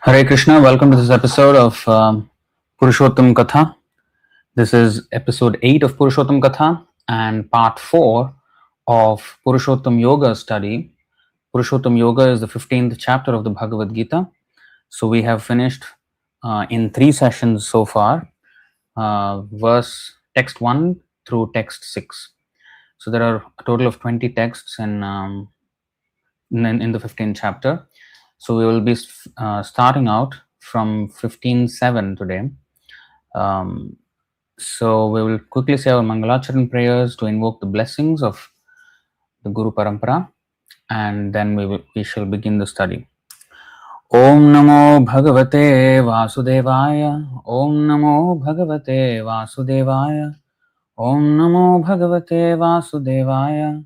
Hare Krishna, welcome to this episode of Puruṣottama-kathā. This is episode 8 of Puruṣottama-kathā and part 4 of Puruṣottama-yoga study. Puruṣottama-yoga is the 15th chapter of the Bhagavad Gita. So we have finished in 3 sessions so far, verse text 1 through text 6. So there are a total of 20 texts in the 15th chapter. So we will be starting out from 15.7 today. So we will quickly say our Mangalacharan prayers to invoke the blessings of the Guru Parampara, and then we shall begin the study. Om Namo Bhagavate Vasudevaya. Om Namo Bhagavate Vasudevaya. Om Namo Bhagavate Vasudevaya.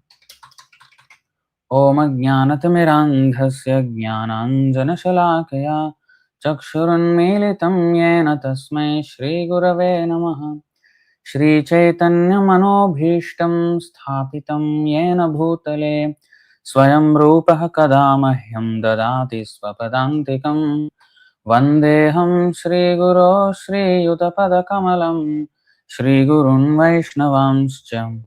Om Ajnanatimirandhasya Jnananjanashalakaya Chakshurunmilitam Yena Tasmai Shri Gurave Namaha. Shri Chaitanya Manobhishtam Sthapitam Yena Bhutale Swayam Rupaha Kadamahyam Dadati Swapadantikam Vandeham Shri Guru Shri Yutapada Kamalam Shri Gurun Vaishnavamscha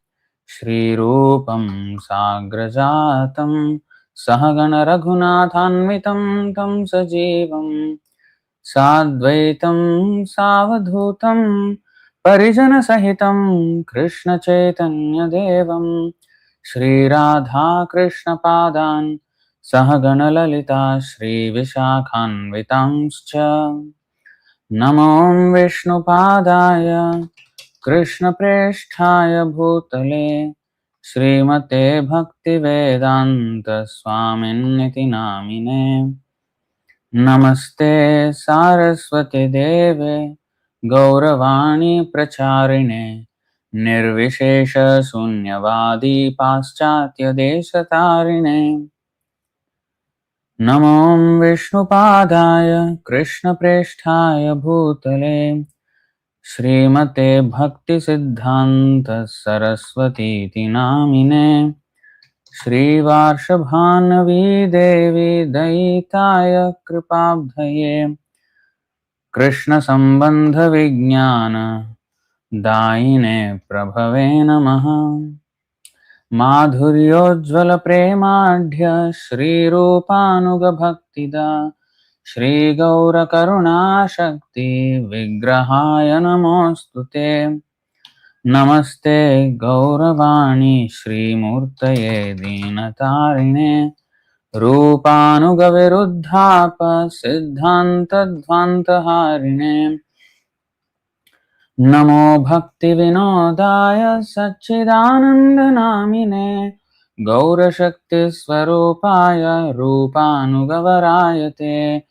Shri Rupam Sagrajatam Sahagana Raghunathanvitam Tam Sajivam Sadvaitam Savadhutam Parijana Sahitam Krishna Chaitanya Devam Shri Radha Krishna Padan Sahagana Lalita Shri Vishakhanvitamscha Namo Vishnu Padaya Krishna Presthaya Bhutale Srimate Bhakti Vedanta Swaminiti Namine Namaste Saraswati Deve Gauravani Pracharine Nirvishesha Sunyavadi Paschatya Deshatarine Namo Vishnu Padaya Krishna Presthaya Bhutale Srimate Bhakti Siddhanta Saraswati Namine Shri Varshabhanavi Devi Daitaya Kripabdhaye Krishna Sambandha Vijnana Daine Prabhave Namaha Madhuryojjvala Premadhya Shri Rupanuga Bhaktida Shri Gaura Karuna Shakti Vigrahaya Namostute Namaste Gauravani Shri Murtaye Dinatarine Rupanuga Viruddhapa Siddhanta Dvantaharine Namo Bhakti Vinodaya Satchidananda Namine Gaura Shakti Swarupaya Rupanugavarayate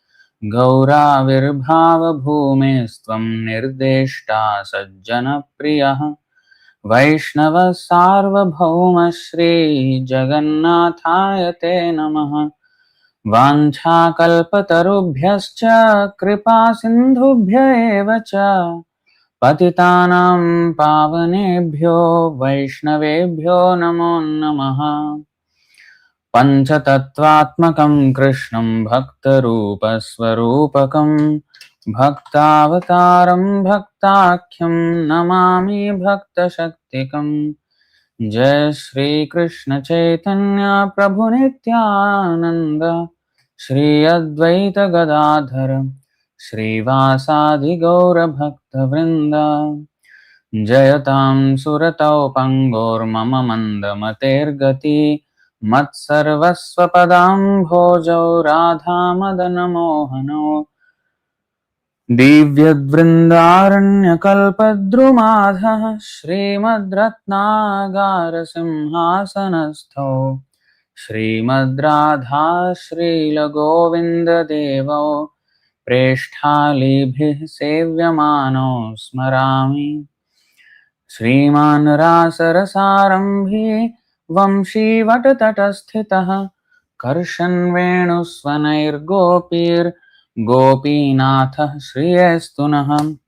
Gaura Virbhava Bhumistvam Nirdeshta Sajjana Priyaha Vaishnava Sarvabhauma Shri Jagannathayate Namaha Vancha Kalpatarubhyascha Kripa Sindhubhya evacha Patitanam Pavanebhyo Vaishnavebhyo Namo Namaha Panchatatvatmakam Krishnam Bhaktarupa Swarupakam Bhaktavataram Bhaktakyam Namami Bhakta Shaktikam Jai Shri Krishna Chaitanya Prabhu Nityananda Shri Advaita Gadadhara Shri Vasadi Gaura Bhakta Vrinda Jayatam Suratau Pangor Mama Mandamater Gati Matsarvasva Padam Bhojau Radha Madana Mohano Divyadvrindaranya Kalpadrumadha Shrimad Ratnagara Simhasanastho Shrimad Radha Srila Govinda Devo Preshthali Sevyamano Smarami Shriman Rasarasarambhi Vamshi Vatatatasthitah Karshan Venusvanair Gopir Gopinathah Shriyastunaham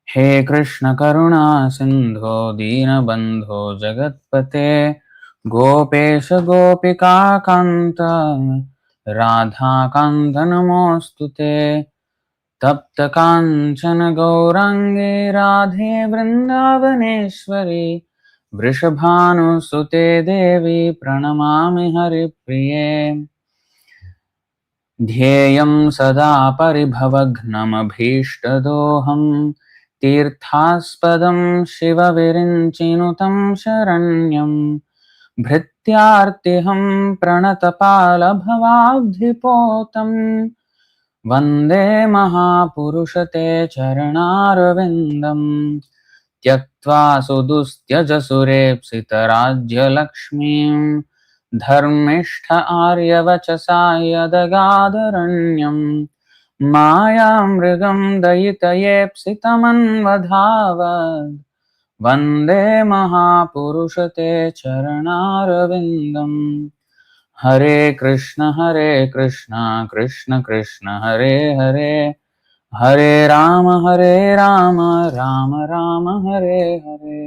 He Krishna Karuna Sindho Deenabandho Jagatpate Gopesha Gopika Kanta Radhakant नमोऽस्तुते तप्त काञ्चन गौराङ्गे राधे वृन्दावनेश्वरी वृषभानुसुते देवी प्रणमामि हरिप्रिये ध्येयं सदा परिभवघ्नमभीष्टदोहं तीर्थास्पदं शिवविरिञ्चिनुतं शरण्यं भृत्यार्तिहं प्रणतपालभवाब्धिपोतं वन्दे महापुरुषते चरणारविन्दं त्यक्त्वा सुदुस्त्यजसुरेप्सितराज्यलक्ष्मीं धर्मिष्ठ आर्यवचसा यदगादरण्यं मायामृगं दयितयेप्सितमन्वधावद् वन्दे महापुरुषते चरणारविन्दम् हरे Krishna Krishna Krishna Hare Hare Hare Ram Ram Ram Hare Hare.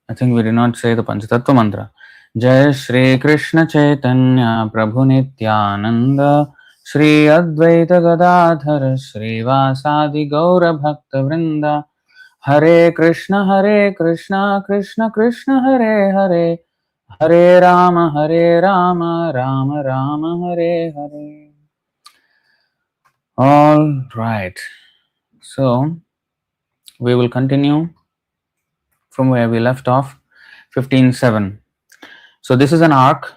I think we did not say the Panchatattva mantra. Jai Shri Krishna Chaitanya Prabhu Nityananda Shri Advaita Gadadhara Shri Vasadi Gaura Bhakta Vrinda Hare Krishna Krishna Krishna Hare Hare Hare Rama Rama Rama Hare Hare. All right. So we will continue from where we left off, 15:7. So this is an arc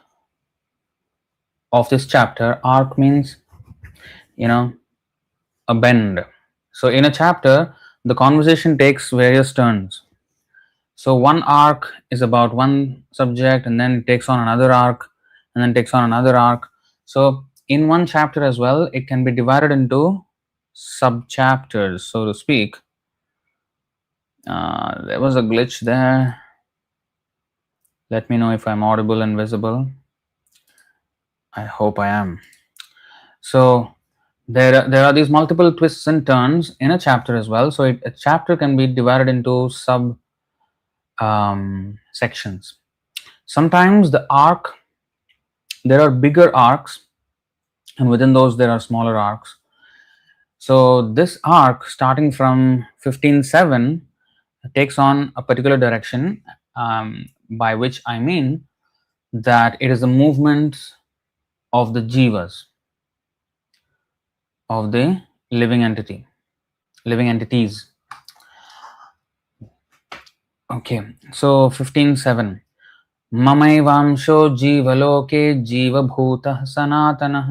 of this chapter. Arc means, a bend. So in a chapter, the conversation takes various turns. So one arc is about one subject, and then it takes on another arc, and then takes on another arc. So in one chapter as well, it can be divided into sub-chapters, so to speak. There was a glitch there. Let me know if I'm audible and visible. I hope I am. So there are these multiple twists and turns in a chapter as well. So a chapter can be divided into sub sections. Sometimes there are bigger arcs, and within those there are smaller arcs. So this arc, starting from 15:7, takes on a particular direction, by which I mean that it is a movement of the jivas, of the living entities. Okay, so 15:7. ममैवांशो जीवलोके जीवभूतः सनातनः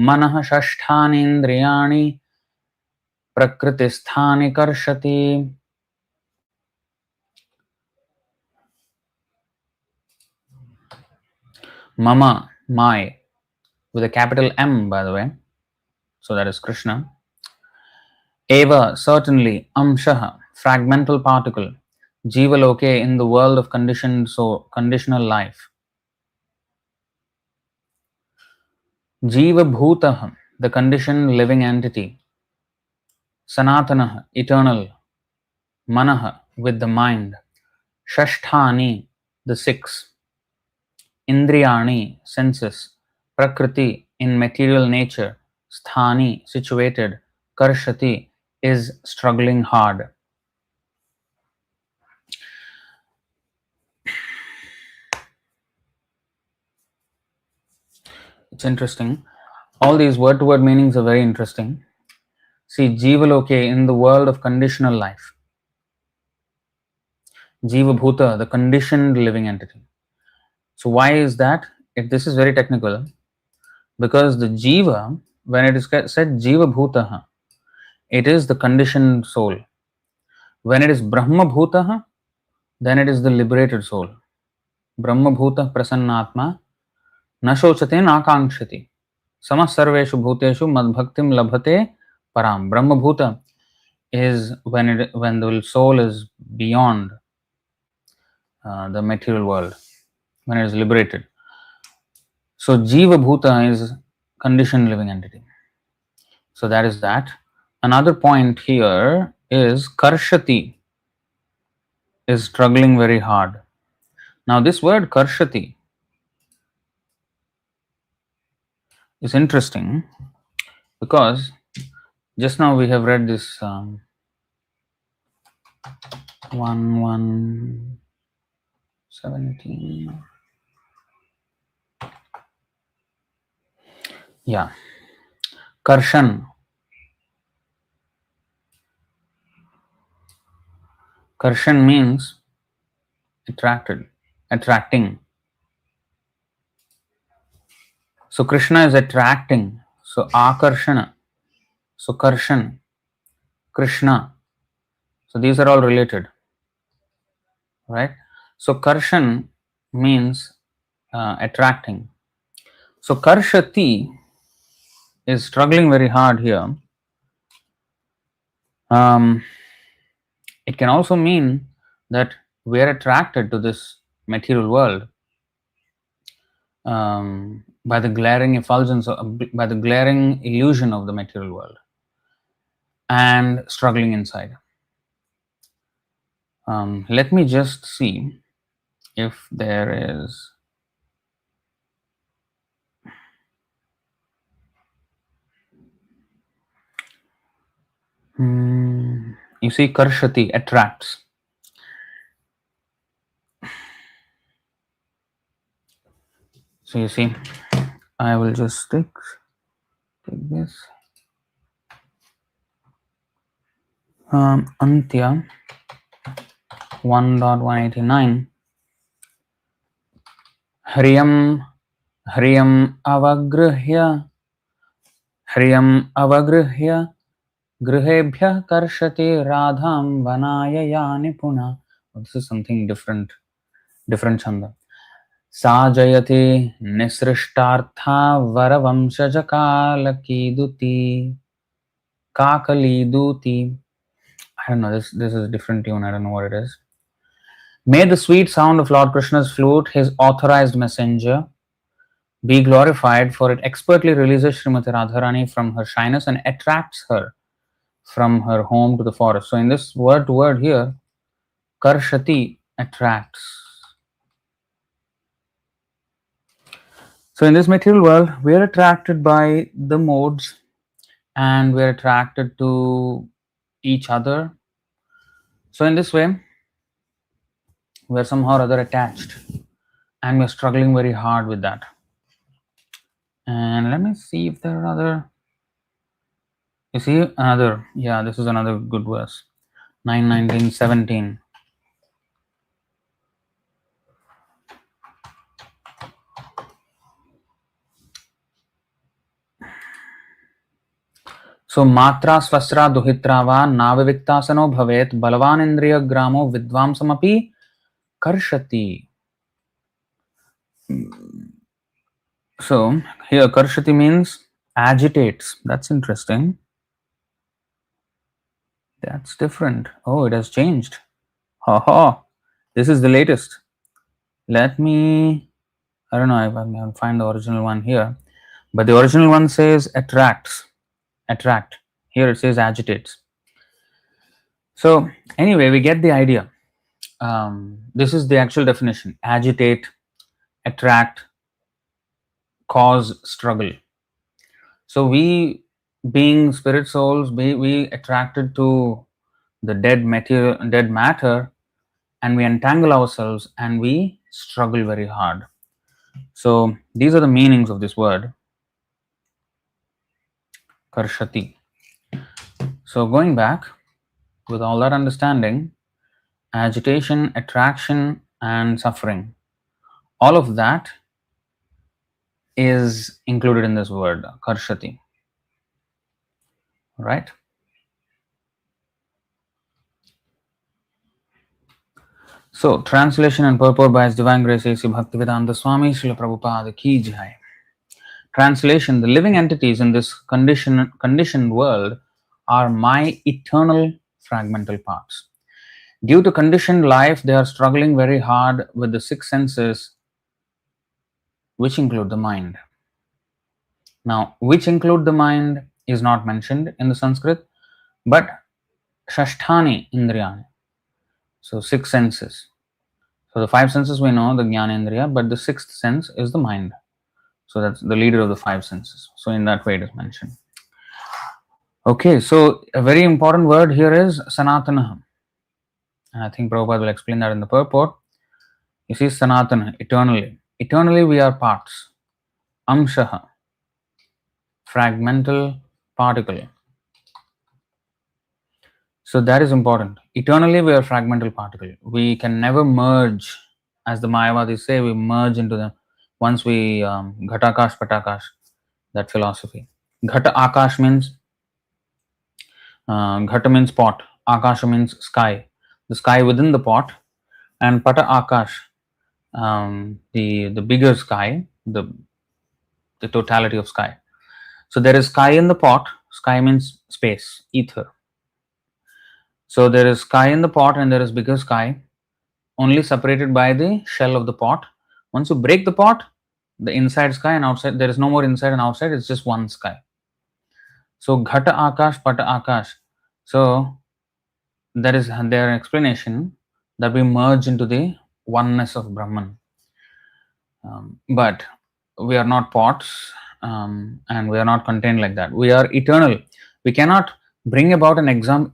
मनः षष्ठानीन्द्रियाणि प्रकृतिस्थानि कर्षति. Mama, my, with a capital M, by the way, so that is Krishna. Eva, certainly, amshaha, fragmental particle, jivaloke, in the world of conditional life. Jiva bhutah, the conditioned living entity. Sanatanah, eternal. Manah, with the mind. Shashthani, the six. Indriyani, senses. Prakriti, in material nature. Sthani, situated. Karshati, is struggling hard. It's interesting. All these word-to-word meanings are very interesting. See, Jivaloke, in the world of conditional life. Jiva Bhuta, the conditioned living entity. So why is that? This is very technical, because the Jiva, when it is said Jiva Bhutaha, it is the conditioned soul. When it is Brahma Bhutaha, then it is the liberated soul. Brahma Bhuta Prasannatma Nashochate Nakangshati Samah Sarveshu Bhuteshu Madbhaktim Labhate Param. Brahma Bhuta is when the soul is beyond the material world, when it is liberated. So Jiva Bhuta is conditioned living entity. So that is that. Another point here is Karshati is struggling very hard. Now this word Karshati is interesting because just now we have read this 1117. Yeah. Karshan. Karshan means attracted, attracting. So Krishna is attracting. So Akarshana. So Karshan, Krishna. So these are all related, right? So Karshan means attracting. So Karshati is struggling very hard here. It can also mean that we are attracted to this material world by the glaring effulgence, by the glaring illusion of the material world, and struggling inside. Let me just see if there is. You see, Karshati attracts. So you see, I will just take this. Antya 1.189. Hriyam avagruhya grihebhya karshati radham vanaya yani puna. This is something different chanda. Sajayati nisrishtartha varavamshaja kakaliduti. I don't know, this is a different tune, I don't know what it is. May the sweet sound of Lord Krishna's flute, his authorized messenger, be glorified, for it expertly releases Srimati Radharani from her shyness and attracts her from her home to the forest. So in this word to word here, Karshati attracts. So in this material world, we are attracted by the modes and we are attracted to each other. So in this way, we are somehow or other attached and we are struggling very hard with that. And let me see if there are other. You see another, yeah, this is another good verse. 9:19:17. So matra swasra duhitra va naviviktasano bhavet balavan indriya gramo vidvamsamapi karshati. So here karshati means agitates. That's interesting. That's different. Oh, it has changed. Ha ha. This is the latest. Let me, I don't know if I can find the original one here, but the original one says attracts. Attract. Here it says agitates. So anyway, we get the idea. This is the actual definition: agitate, attract, cause struggle. So we, being spirit souls, we attracted to the dead matter, and we entangle ourselves and we struggle very hard. So these are the meanings of this word, karshati. So going back, with all that understanding, agitation, attraction, and suffering, all of that is included in this word, karshati. Right? So, translation and purport by His Divine Grace A.C. Bhaktivedanta Swami Srila Prabhupada Ki Jai. Translation: the living entities in this conditioned world are my eternal fragmental parts. Due to conditioned life, they are struggling very hard with the six senses, which include the mind. Now, which include the mind is not mentioned in the Sanskrit, but Shasthani Indriyani. So, six senses. So, the five senses we know, the Jnanendriya, but the sixth sense is the mind. So that's the leader of the five senses. So in that way it is mentioned. Okay, so a very important word here is Sanatana. And I think Prabhupada will explain that in the purport. You see, Sanatana, eternally. Eternally we are parts. Amshaha, fragmental particle. So that is important. Eternally we are fragmental particle. We can never merge, as the Mayavadis say, we merge into the, once we Ghatakash Patakash, that philosophy. Ghata Akash means, Ghata means pot, Akasha means sky, the sky within the pot, and Pata Akash, the bigger sky, the totality of sky. So there is sky in the pot. Sky means space, ether. So there is sky in the pot and there is bigger sky, only separated by the shell of the pot. Once you break the pot, the inside sky and outside, there is no more inside and outside, it's just one sky. So Ghata Akash, Pata Akash. So that is their explanation, that we merge into the oneness of Brahman. But we are not pots, and we are not contained like that. We are eternal. We cannot bring about an example.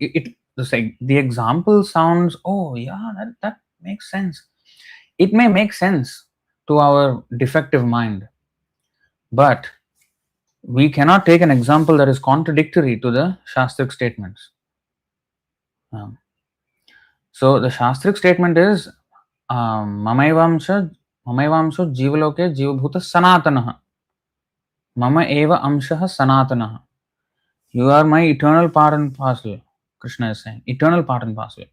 The example sounds, oh yeah, that makes sense. It may make sense to our defective mind, but we cannot take an example that is contradictory to the Shastric statements. So the Shastric statement is Mamaivamsha Jivaloke Jivabhuta Sanatanaha. Mama eva amshaha sanatanaha. You are my eternal part and parcel. Krishna is saying, eternal part and parcel.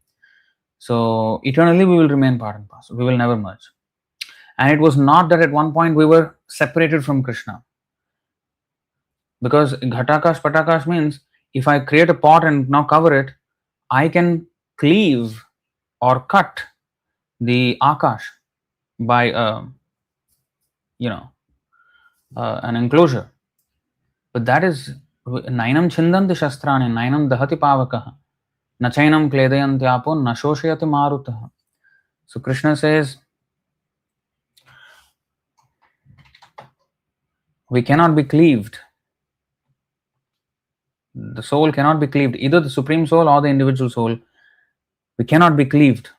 So eternally we will remain part and parcel. We will never merge. And it was not that at one point we were separated from Krishna. Because Ghatakash Patakash means if I create a pot and now cover it, I can cleave or cut the Akash by an enclosure. But that is Nainam Chindanti Shastrani, Nainam Dahati Pavakaha, Nachainam Kledayantyaapo, Nashoshayati Marutaha. So Krishna says, we cannot be cleaved. The soul cannot be cleaved, either the supreme soul or the individual soul. We cannot be cleaved.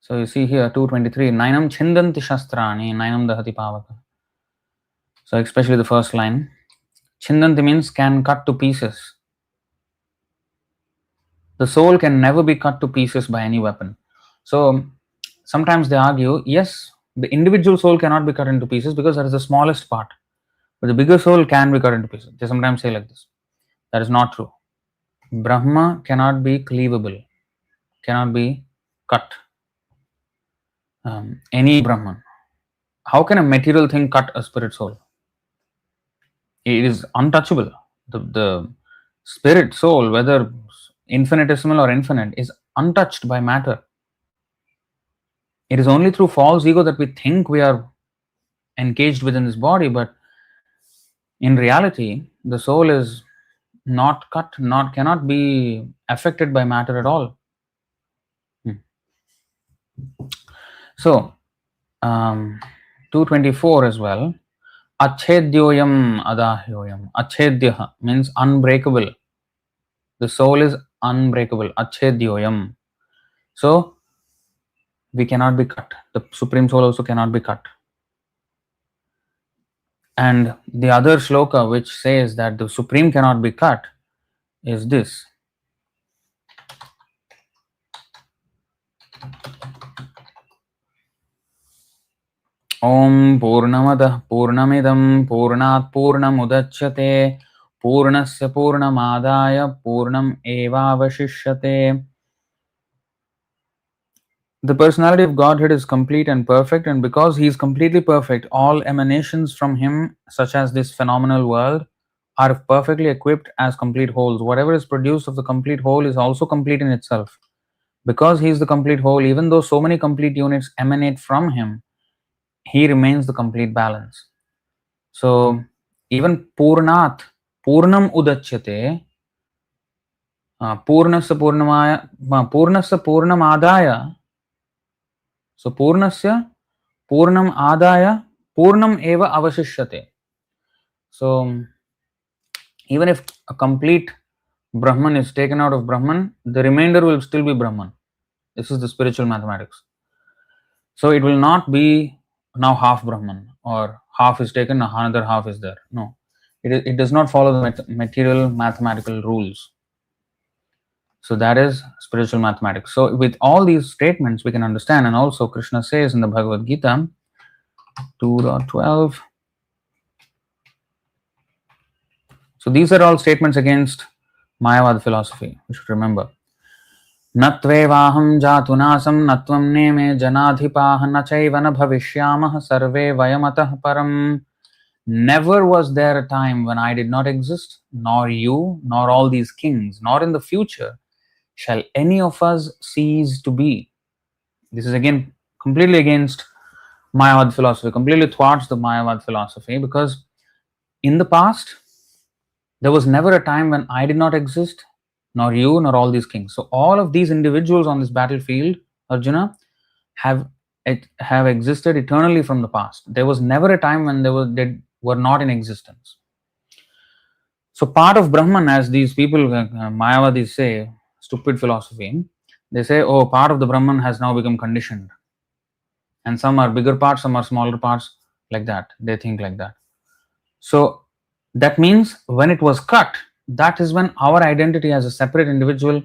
So you see here 223, Nainam Chindanti Shastrani, Nainam Dahati Pavaka. So especially the first line, Chindanti means can cut to pieces. The soul can never be cut to pieces by any weapon. So sometimes they argue, yes, the individual soul cannot be cut into pieces because that is the smallest part. But the bigger soul can be cut into pieces. They sometimes say like this. That is not true. Brahma cannot be cleavable, cannot be cut. Any Brahman. How can a material thing cut a spirit soul? It is untouchable. The spirit soul, whether infinitesimal or infinite, is untouched by matter. It is only through false ego that we think we are encaged within this body, but in reality, the soul is not cut, cannot be affected by matter at all. So, 224 as well. Achedyoyam adahyoyam. Achedya means unbreakable. The soul is unbreakable. Achedyoyam. So, we cannot be cut. The Supreme Soul also cannot be cut. And the other shloka which says that the Supreme cannot be cut is this. Om Purnamadah Purnamidam Purnat Purnamudachyate Purnasya Purnamadaya Purnam Evavashishyate. The personality of Godhead is complete and perfect, and because He is completely perfect, all emanations from Him, such as this phenomenal world, are perfectly equipped as complete wholes. Whatever is produced of the complete whole is also complete in itself. Because He is the complete whole, even though so many complete units emanate from Him, He remains the complete balance. So, even Purnat, Purnam Udachyate, Purnasya Purnam Adaya. So Purnasya Purnam Adaya Purnam eva avashishyate. So, even if a complete Brahman is taken out of Brahman, the remainder will still be Brahman. This is the spiritual mathematics. So, it will not be now half Brahman or half is taken, another half is there. No, it does not follow the material mathematical rules. So, that is spiritual mathematics. So, with all these statements, we can understand, and also Krishna says in the Bhagavad Gita 2.12. So these are all statements against Mayavad philosophy. We should remember. Natvevaham jatunasam natvam neme janadhipaha nachaiva na bhavishyamah sarve vayamatah param. Never was there a time when I did not exist, nor you, nor all these kings, nor in the future shall any of us cease to be. This is again completely against Mayavad philosophy, completely thwarts the Mayavad philosophy, because in the past, there was never a time when I did not exist, nor you, nor all these kings. So all of these individuals on this battlefield, Arjuna, have existed eternally from the past. There was never a time when they were not in existence. So part of Brahman, as these people, Mayavadis say, stupid philosophy, they say, oh, part of the Brahman has now become conditioned. And some are bigger parts, some are smaller parts, like that. They think like that. So that means when it was cut, that is when our identity as a separate individual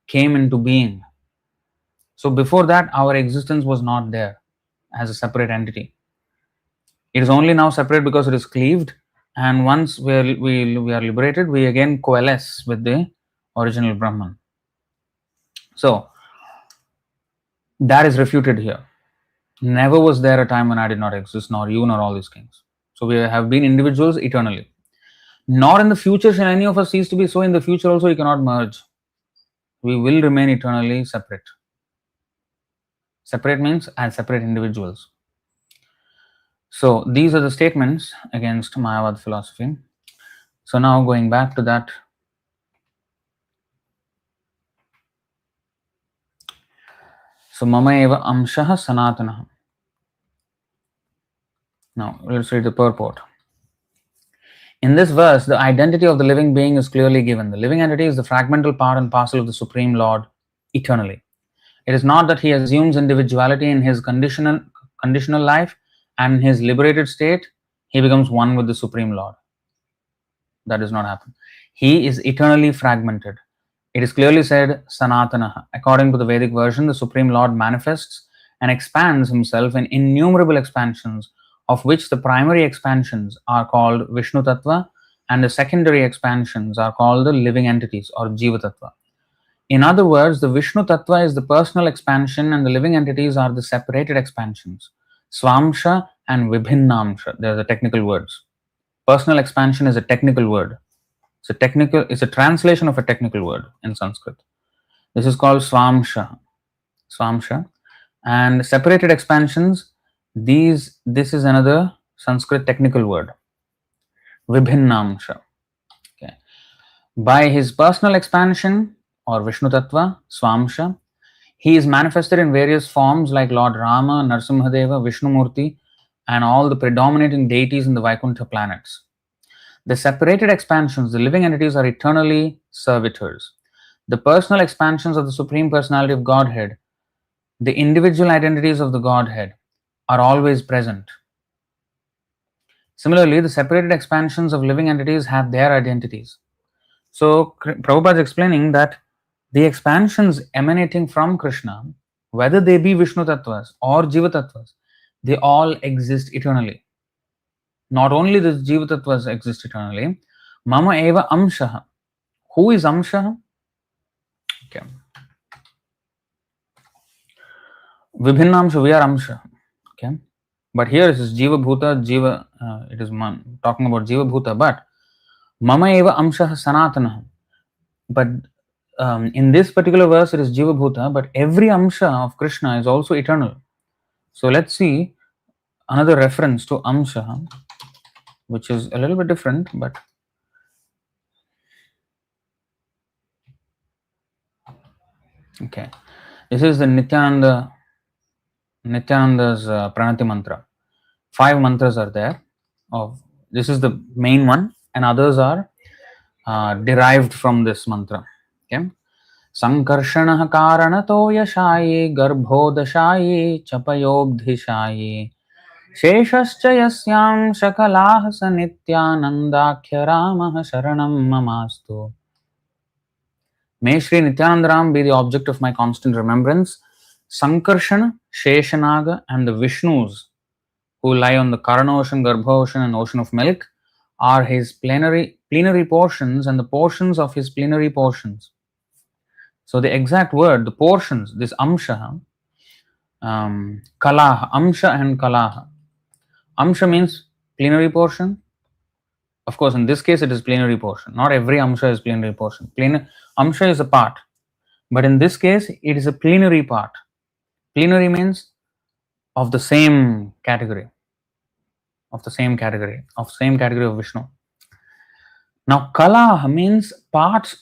came into being. So before that, our existence was not there as a separate entity. It is only now separate because it is cleaved, and once we are liberated, we again coalesce with the original Brahman. So that is refuted here. Never was there a time when I did not exist, nor you, nor all these kings. So we have been individuals eternally. Nor in the future shall any of us cease to be. So in the future also we cannot merge. We will remain eternally separate. Separate means as separate individuals. So these are the statements against Mayavad philosophy. So now going back to that. So mama eva amshaha sanatana. Now let's read the purport. In this verse, the identity of the living being is clearly given. The living entity is the fragmental part and parcel of the Supreme Lord eternally. It is not that he assumes individuality in his conditional life, and in his liberated state, he becomes one with the Supreme Lord. That does not happen. He is eternally fragmented. It is clearly said, Sanatana. According to the Vedic version, the Supreme Lord manifests and expands himself in innumerable expansions, of which the primary expansions are called Vishnu Tattva, and the secondary expansions are called the living entities or Jiva Tattva. In other words, the Vishnu Tattva is the personal expansion and the living entities are the separated expansions. Swamsha and Vibhinnamsha, they are the technical words. Personal expansion is a technical word. It's a translation of a technical word in Sanskrit. This is called Swamsha. And separated expansions, this is another Sanskrit technical word. Vibhinnamsha. Okay. By his personal expansion, or Vishnu Tattva, Swamsha, he is manifested in various forms like Lord Rama, Narsimhadeva, Vishnumurti, and all the predominating deities in the Vaikuntha planets. The separated expansions, the living entities, are eternally servitors. The personal expansions of the Supreme Personality of Godhead, the individual identities of the Godhead, are always present. Similarly, the separated expansions of living entities have their identities. So, Prabhupada is explaining that the expansions emanating from Krishna, whether they be Vishnu Tattvas or Jiva Tattvas, they all exist eternally. Not only the Jiva Tattvas exist eternally, Mama Eva Amshaha. Who is Amshaha? Okay. Vibhinnamsha, we are Amsha. Okay. But here it is Jiva Bhuta, it is talking about Jiva Bhuta, but Mama Eva Amshaha Sanatana. But in this particular verse, it is Jiva Bhuta, but every Amsha of Krishna is also eternal. So let's see another reference to Amsha, which is a little bit different, but okay. This is the Nityananda's Pranati Mantra. 5 mantras are there. This is the main one, and others are derived from this mantra. Okay. Sankarshanah karanato yashaye garbhodashaye chapayobdhishaye sheshascha yasyam shakalah sanityanandakya ramah sharanam mamastu. May Sri Nityanandaram be the object of my constant remembrance. Sankarshana, Sheshanaga, and the Vishnus who lie on the Karana ocean, Garbha ocean, and ocean of milk are his plenary portions and the portions of his plenary portions. So the exact word, the portions, this amsha, kalaha, amsha and kalaha. Amsha means plenary portion. Of course, in this case, it is plenary portion. Not every amsha is plenary portion. Amsha is a part, but in this case, it is a plenary part. Plenary means of the same category, of same category of Vishnu. Now, kala means parts,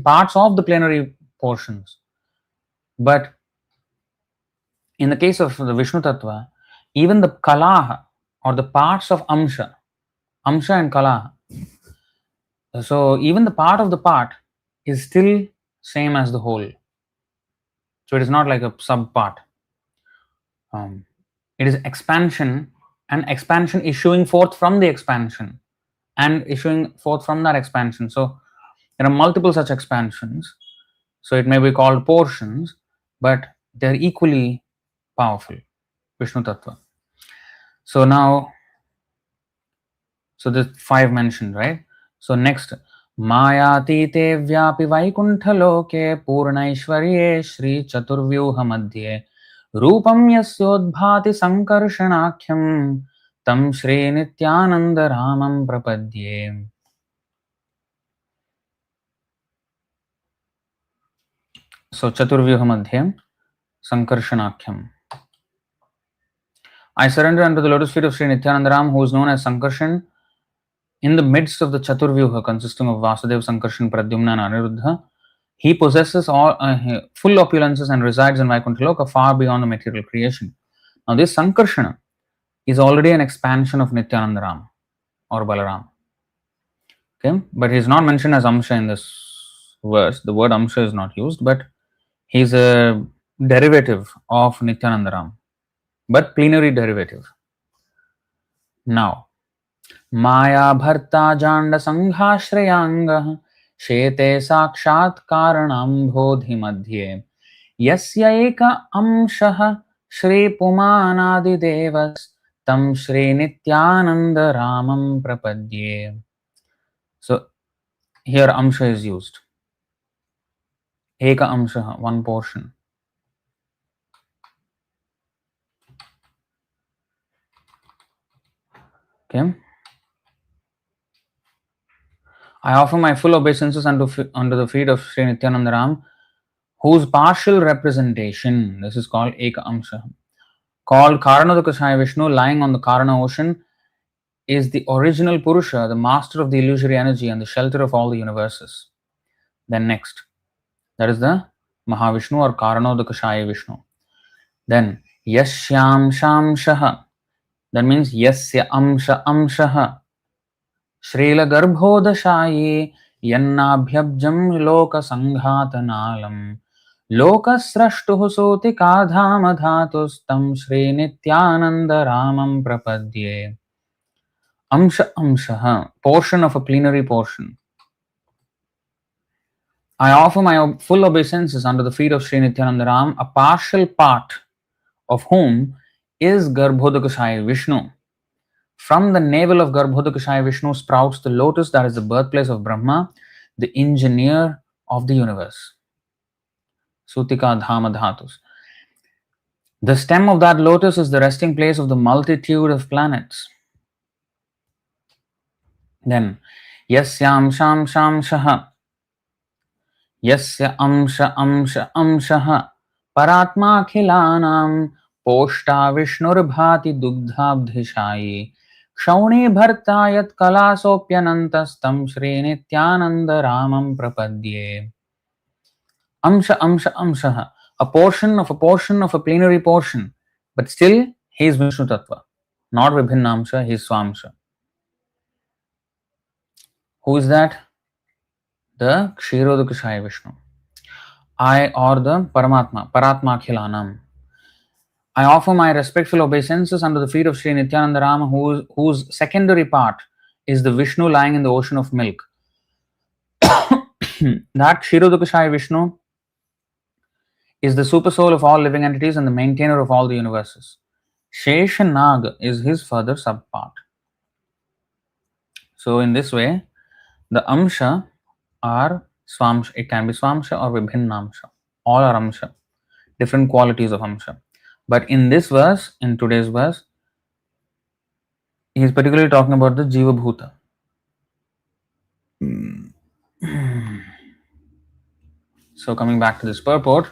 parts of the plenary portions. But in the case of the Vishnu Tattva, even the kala or the parts of amsha and kala, so even the part of the part is still same as the whole. So it is not like a sub part. It is expansion, and expansion issuing forth from the expansion and issuing forth from that expansion. So there are multiple such expansions. So it may be called portions, but they are equally powerful. Vishnu Tattva. So now, so the 5 mentioned, right? So next, Mayatite vyapi vaikuntha-loke purnaishwarye Shri Chaturvyuha madhye Rupam yasyodbhati sankarshanakhyam tam Shri Nityananda Ramam prapadye. So Chaturvyuha madhye sankarshanakhyam. I surrender unto the lotus feet of Sri Nityananda Ram, who is known as Sankarshan, in the midst of the Chaturvyuha consisting of Vasudev, Sankarshan, Pradyumna and Aniruddha. He possesses all full opulences and resides in Vaikuntha-loka far beyond the material creation. Now this Sankarshana is already an expansion of Nityananda Ram or Balaram. Okay, but he is not mentioned as Amsha in this verse. The word Amsha is not used, but he is a derivative of Nityananda Ram, but plenary derivative. Now, Maya Bharta Janda Sanghashrayanga Shete Sakshat Karanam Bodhi Madhye Yasya Eka Amshah Shri Pumanadi Devas Tam Shri Nityananda Ramam Prapadye. So here Amsha is used. Eka Amshah, one portion. Okay. I offer my full obeisances unto the feet of Sri Nityananda Ram, whose partial representation, this is called Eka Amsha, called Karanodakashaya Vishnu, lying on the Karana ocean, is the original Purusha, the master of the illusory energy and the shelter of all the universes. Then next, that is the Mahavishnu or Karanodakashaya Vishnu. Then Yasyam Shamshaha, that means Yasya Amsha Amshaha, Shrila Garbhodashaye Yannabhyabjam Loka Sanghatanalam Lokasrashtuh Sotikādhāma dhātustam Shri Nityananda Ramam prapadye. Amsha Amshaha, portion of a plenary portion. I offer my full obeisances under the feet of Sri Nityananda Ram, a partial part of whom is Garbhodakashaya Vishnu. From the navel of Garbhodakashaya Vishnu sprouts the lotus that is the birthplace of Brahma, the engineer of the universe. Sutikādhāma dhātus. The stem of that lotus is the resting place of the multitude of planets. Then, Yasyam Sham Sham Shaha, Yasya Amsha Amsha Amshaha, Paratma Khilanam, Poshta Vishnur Bhati Dugdhabdhishayi, Kshauni Bhartayat Kalasopyanantastam Shri Nityananda Ramam Prapadye. Amsha Amsha Amshaha, a portion of a plenary portion, but still he is Vishnu Tattva. not Vibhinnamsha, he is Swamsha. Who is that? The Kshirodakashaya Vishnu. I, or the Paramatma, Paratma Akhilanam. I offer my respectful obeisances under the feet of Sri Nityananda Rama, whose secondary part is the Vishnu lying in the ocean of milk. That Kshirodakashaya Vishnu is the super soul of all living entities and the maintainer of all the universes. Sheshanag is his further subpart. So in this way, the Amsha are Swamsha. It can be Swamsha or Vibhinnamsha. All are Amsha. Different qualities of Amsha. But in this verse, in today's verse, he is particularly talking about the Jiva Bhuta. So coming back to this purport,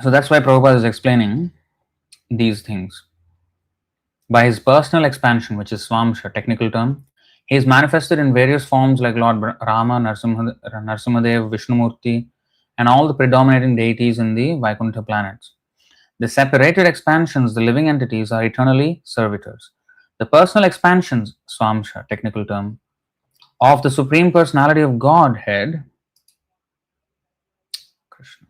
so that's why Prabhupada is explaining these things. By his personal expansion, which is Swamsha, technical term, he is manifested in various forms like Lord Rama, Narsimhadev, Vishnumurti, and all the predominating deities in the Vaikuntha planets. The separated expansions, the living entities, are eternally servitors. The personal expansions, Swamsha, technical term, of the Supreme Personality of Godhead, Krishna.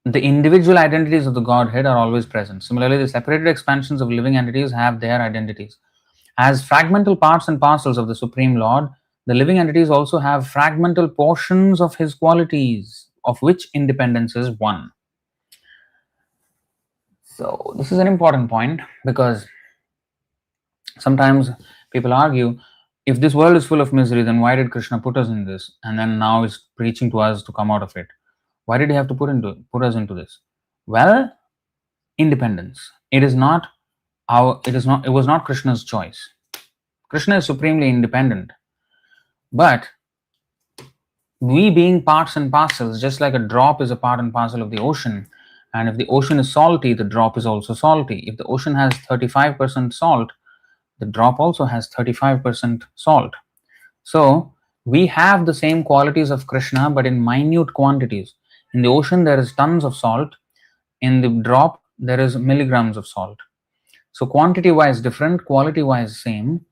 The individual identities of the Godhead are always present. Similarly, the separated expansions of living entities have their identities. As fragmental parts and parcels of the Supreme Lord, the living entities also have fragmental portions of His qualities, of which independence is one. So, this is an important point because sometimes people argue, if this world is full of misery, then why did Krishna put us in this? And then now is preaching to us to come out of it. Why did he have to put us into this? Well, independence. It was not Krishna's choice. Krishna is supremely independent. But we being parts and parcels, just like a drop is a part and parcel of the ocean, and if the ocean is salty, the drop is also salty. If the ocean has 35% salt, the drop also has 35% salt. So we have the same qualities of Krishna, but in minute quantities. In the ocean, there is tons of salt. In the drop, there is milligrams of salt. So quantity-wise different, quality-wise same.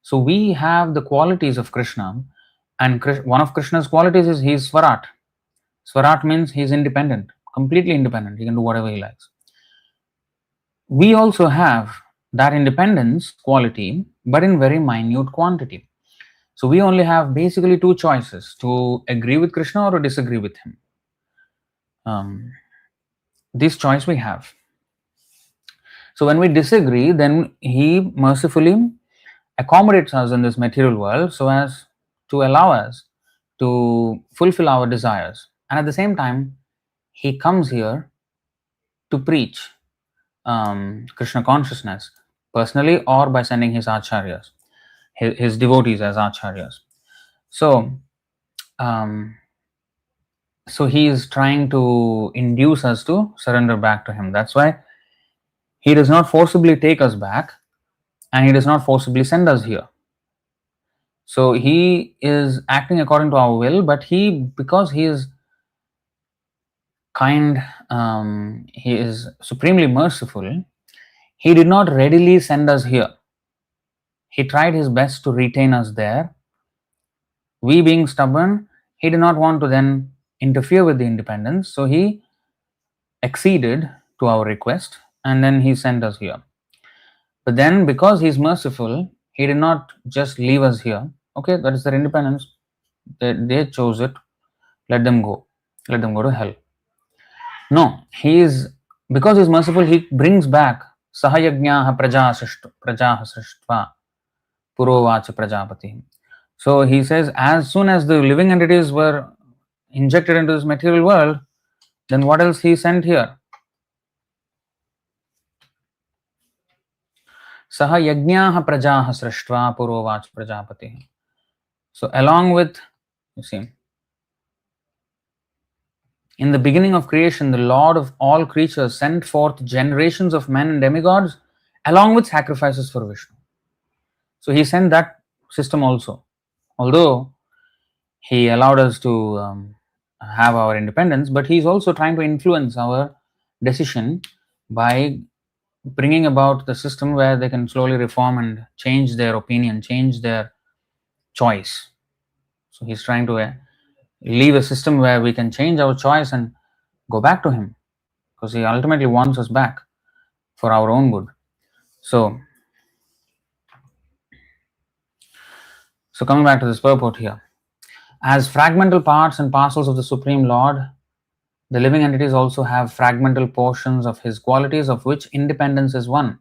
So we have the qualities of Krishna, and one of Krishna's qualities is he is Swarat. Swarat means he is independent, completely independent. He can do whatever he likes. We also have that independence quality, but in very minute quantity. So we only have basically two choices: to agree with Krishna or to disagree with him. This choice we have. So when we disagree, then he mercifully accommodates us in this material world so as to allow us to fulfill our desires. And at the same time, he comes here to preach Krishna consciousness personally or by sending his acharyas, his devotees as acharyas. So he is trying to induce us to surrender back to him. That's why he does not forcibly take us back and he does not forcibly send us here. So he is acting according to our will, but because he is kind, he is supremely merciful, he did not readily send us here. He tried his best to retain us there. We being stubborn, he did not want to then interfere with the independence, so he acceded to our request and then he sent us here. But then because he is merciful, he did not just leave us here. Okay, that is their independence. They chose it. Let them go. Let them go to hell. No, because he is merciful, he brings back Sahayajñāha prajaha srishtva purovacha prajapati. So he says, as soon as the living entities were injected into this material world, then what else he sent here? Sahayajñāha prajaha srishtva purovacha prajapati. So along with, you see, in the beginning of creation, the Lord of all creatures sent forth generations of men and demigods along with sacrifices for Vishnu. So he sent that system also. Although he allowed us to have our independence, but he is also trying to influence our decision by bringing about the system where they can slowly reform and change their opinion, change their choice. So he's trying to leave a system where we can change our choice and go back to him, because he ultimately wants us back for our own good. So coming back to this purport here, as fragmental parts and parcels of the Supreme Lord, the living entities also have fragmental portions of his qualities, of which independence is one.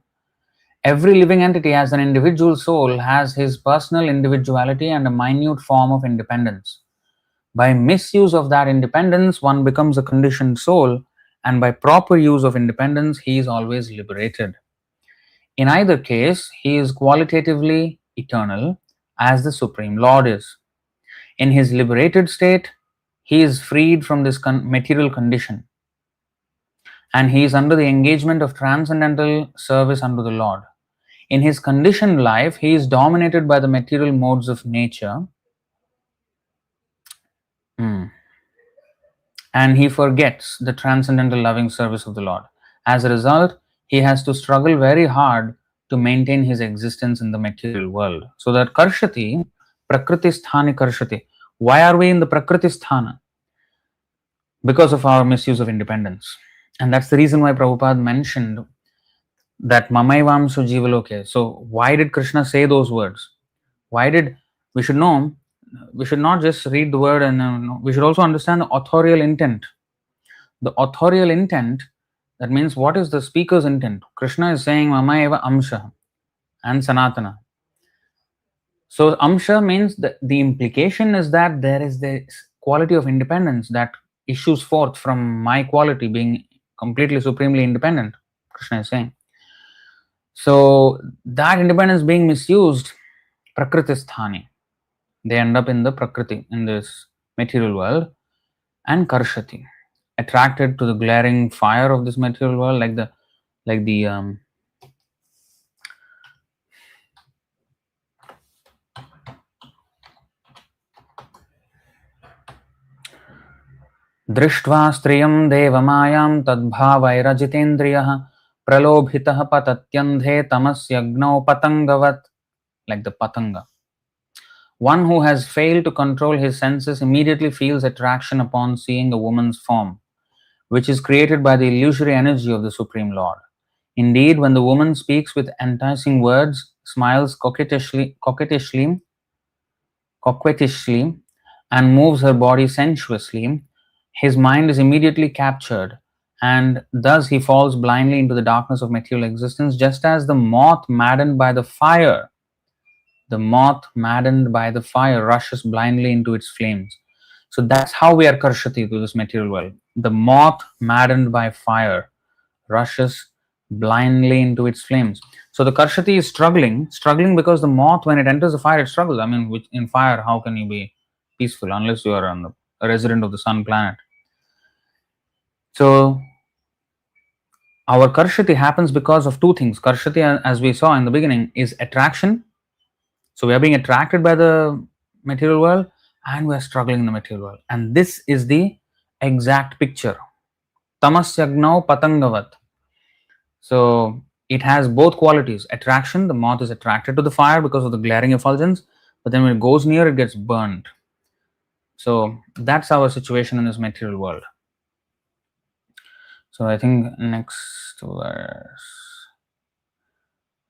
Every living entity as an individual soul has his personal individuality and a minute form of independence. By misuse of that independence, one becomes a conditioned soul, and by proper use of independence, he is always liberated. In either case, he is qualitatively eternal, as the Supreme Lord is. In his liberated state, he is freed from this material condition, and he is under the engagement of transcendental service unto the Lord. In his conditioned life, he is dominated by the material modes of nature, and he forgets the transcendental loving service of the Lord. As a result, he has to struggle very hard to maintain his existence in the material world. So that karshati, prakriti sthani karshati. Why are we in the prakriti sthana? Because of our misuse of independence. And that's the reason why Prabhupada mentioned that Mamaivamsu Jivaloke. So why did Krishna say those words? Why did we should know? We should not just read the word, and we should also understand the authorial intent. The authorial intent, that means what is the speaker's intent? Krishna is saying Mama eva amsha and Sanatana. So amsha means that the implication is that there is this quality of independence that issues forth from my quality being completely supremely independent, Krishna is saying. So that independence being misused, prakriti sthani, they end up in the prakriti, in this material world, and karshati, attracted to the glaring fire of this material world, like the दृष्ट्वा स्त्रियं देवमायां तद्भावैरजितेन्द्रियः प्रलोभितः पतत्यन्धे तमस्यग्नौ patangavāt, like the patanga. One who has failed to control his senses immediately feels attraction upon seeing a woman's form, which is created by the illusory energy of the Supreme Lord. Indeed, when the woman speaks with enticing words, smiles coquettishly, and moves her body sensuously, his mind is immediately captured, and thus he falls blindly into the darkness of material existence, just as the moth maddened by the fire rushes blindly into its flames. So that's how we are karshati to this material world. The moth maddened by fire rushes blindly into its flames. So the karshati is struggling because the moth, when it enters the fire, it struggles. I mean, in fire, how can you be peaceful unless you are a resident of the sun planet? So our karshati happens because of two things. Karshati, as we saw in the beginning, is attraction. So we are being attracted by the material world, and we are struggling in the material world. And this is the exact picture. Tamasyagnav patangavāt. So it has both qualities. Attraction, the moth is attracted to the fire because of the glaring effulgence, but then when it goes near, it gets burned. So that's our situation in this material world. So I think next verse.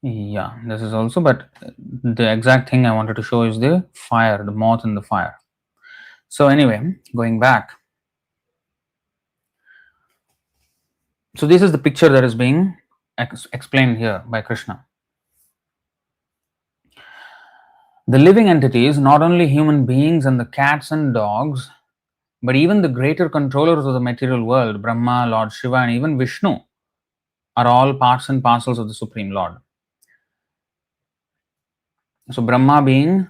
Yeah, this is also, but the exact thing I wanted to show is the fire, the moth in the fire. So anyway, going back. So this is the picture that is being explained here by Krishna. The living entities, not only human beings and the cats and dogs, but even the greater controllers of the material world, Brahma, Lord Shiva, and even Vishnu, are all parts and parcels of the Supreme Lord. So Brahma being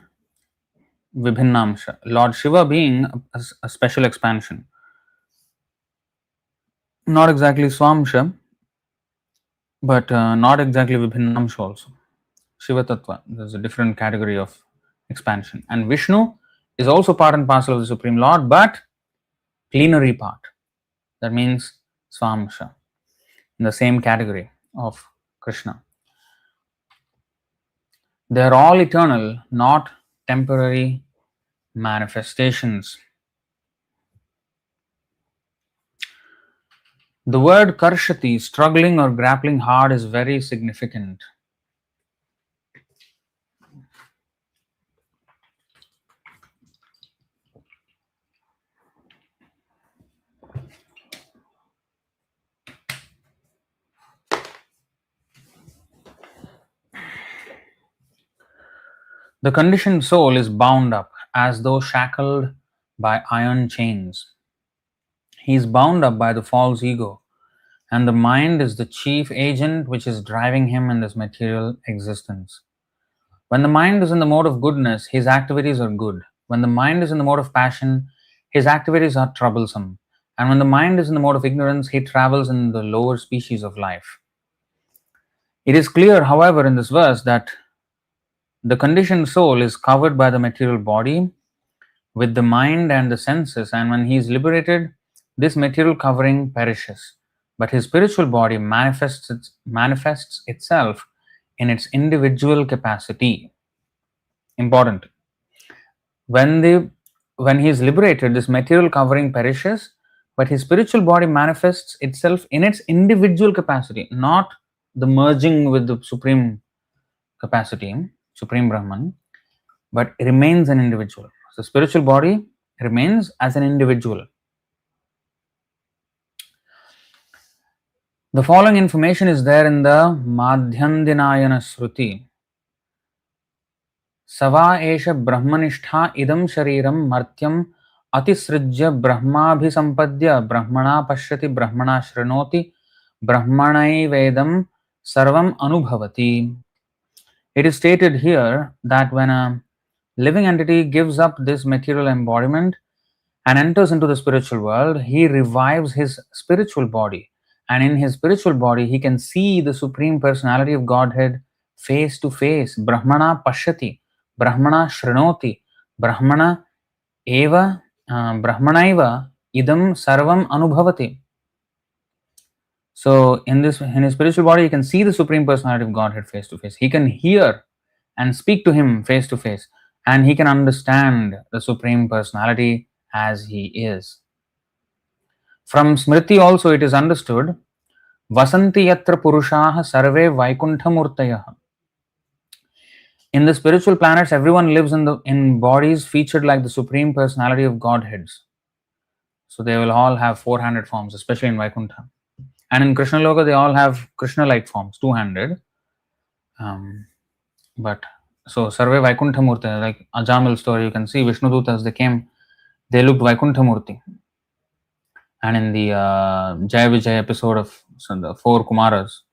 Vibhinnamsha, Lord Shiva being a special expansion. Not exactly Swamsha, but not exactly Vibhinnamsha also. Shiva Tattva, there's a different category of expansion. And Vishnu is also part and parcel of the Supreme Lord, but plenary part. That means Swamsha, in the same category of Krishna. They are all eternal, not temporary manifestations. The word karshati, struggling or grappling hard, is very significant. The conditioned soul is bound up as though shackled by iron chains. He is bound up by the false ego, and the mind is the chief agent which is driving him in this material existence. When the mind is in the mode of goodness, his activities are good. When the mind is in the mode of passion, his activities are troublesome. And when the mind is in the mode of ignorance, he travels in the lower species of life. It is clear, however, in this verse that the conditioned soul is covered by the material body with the mind and the senses, and when he is liberated, this material covering perishes, but his spiritual body manifests itself in its individual capacity. Important. When he is liberated, this material covering perishes, but his spiritual body manifests itself in its individual capacity, not the merging with the supreme capacity, Supreme Brahman, but remains an individual. So spiritual body remains as an individual. The following information is there in the Madhyandinayana Sruti. Sava esha brahmanishta idam shariram martyam atisrijya brahmabhisampadya brahmana pashyati brahmana shrinoti brahmanai vedam sarvam anubhavati. It is stated here that when a living entity gives up this material embodiment and enters into the spiritual world, he revives his spiritual body. And in his spiritual body, he can see the Supreme Personality of Godhead face to face. Brahmana pashyati, Brahmana shrinoti, Brahmana eva, Brahmanaiva idam sarvam anubhavati. So in his spiritual body, he can see the Supreme Personality of Godhead face to face. He can hear and speak to him face to face, and he can understand the Supreme Personality as he is. From Smriti also it is understood, Vasanti yatra Purushaha sarve Vaikunthamurtayah. In the spiritual planets, everyone lives in bodies featured like the Supreme Personality of Godheads. So they will all have four-handed forms, especially in Vaikuntha. And in Krishna Loka, they all have Krishna-like forms, two-handed. But so Sarve Vaikunthamurtayah, like Ajamil story, you can see Vishnudutas, they came, they looked Vaikunthamurti. And in the Jaya Vijay episode of the four Kumaras,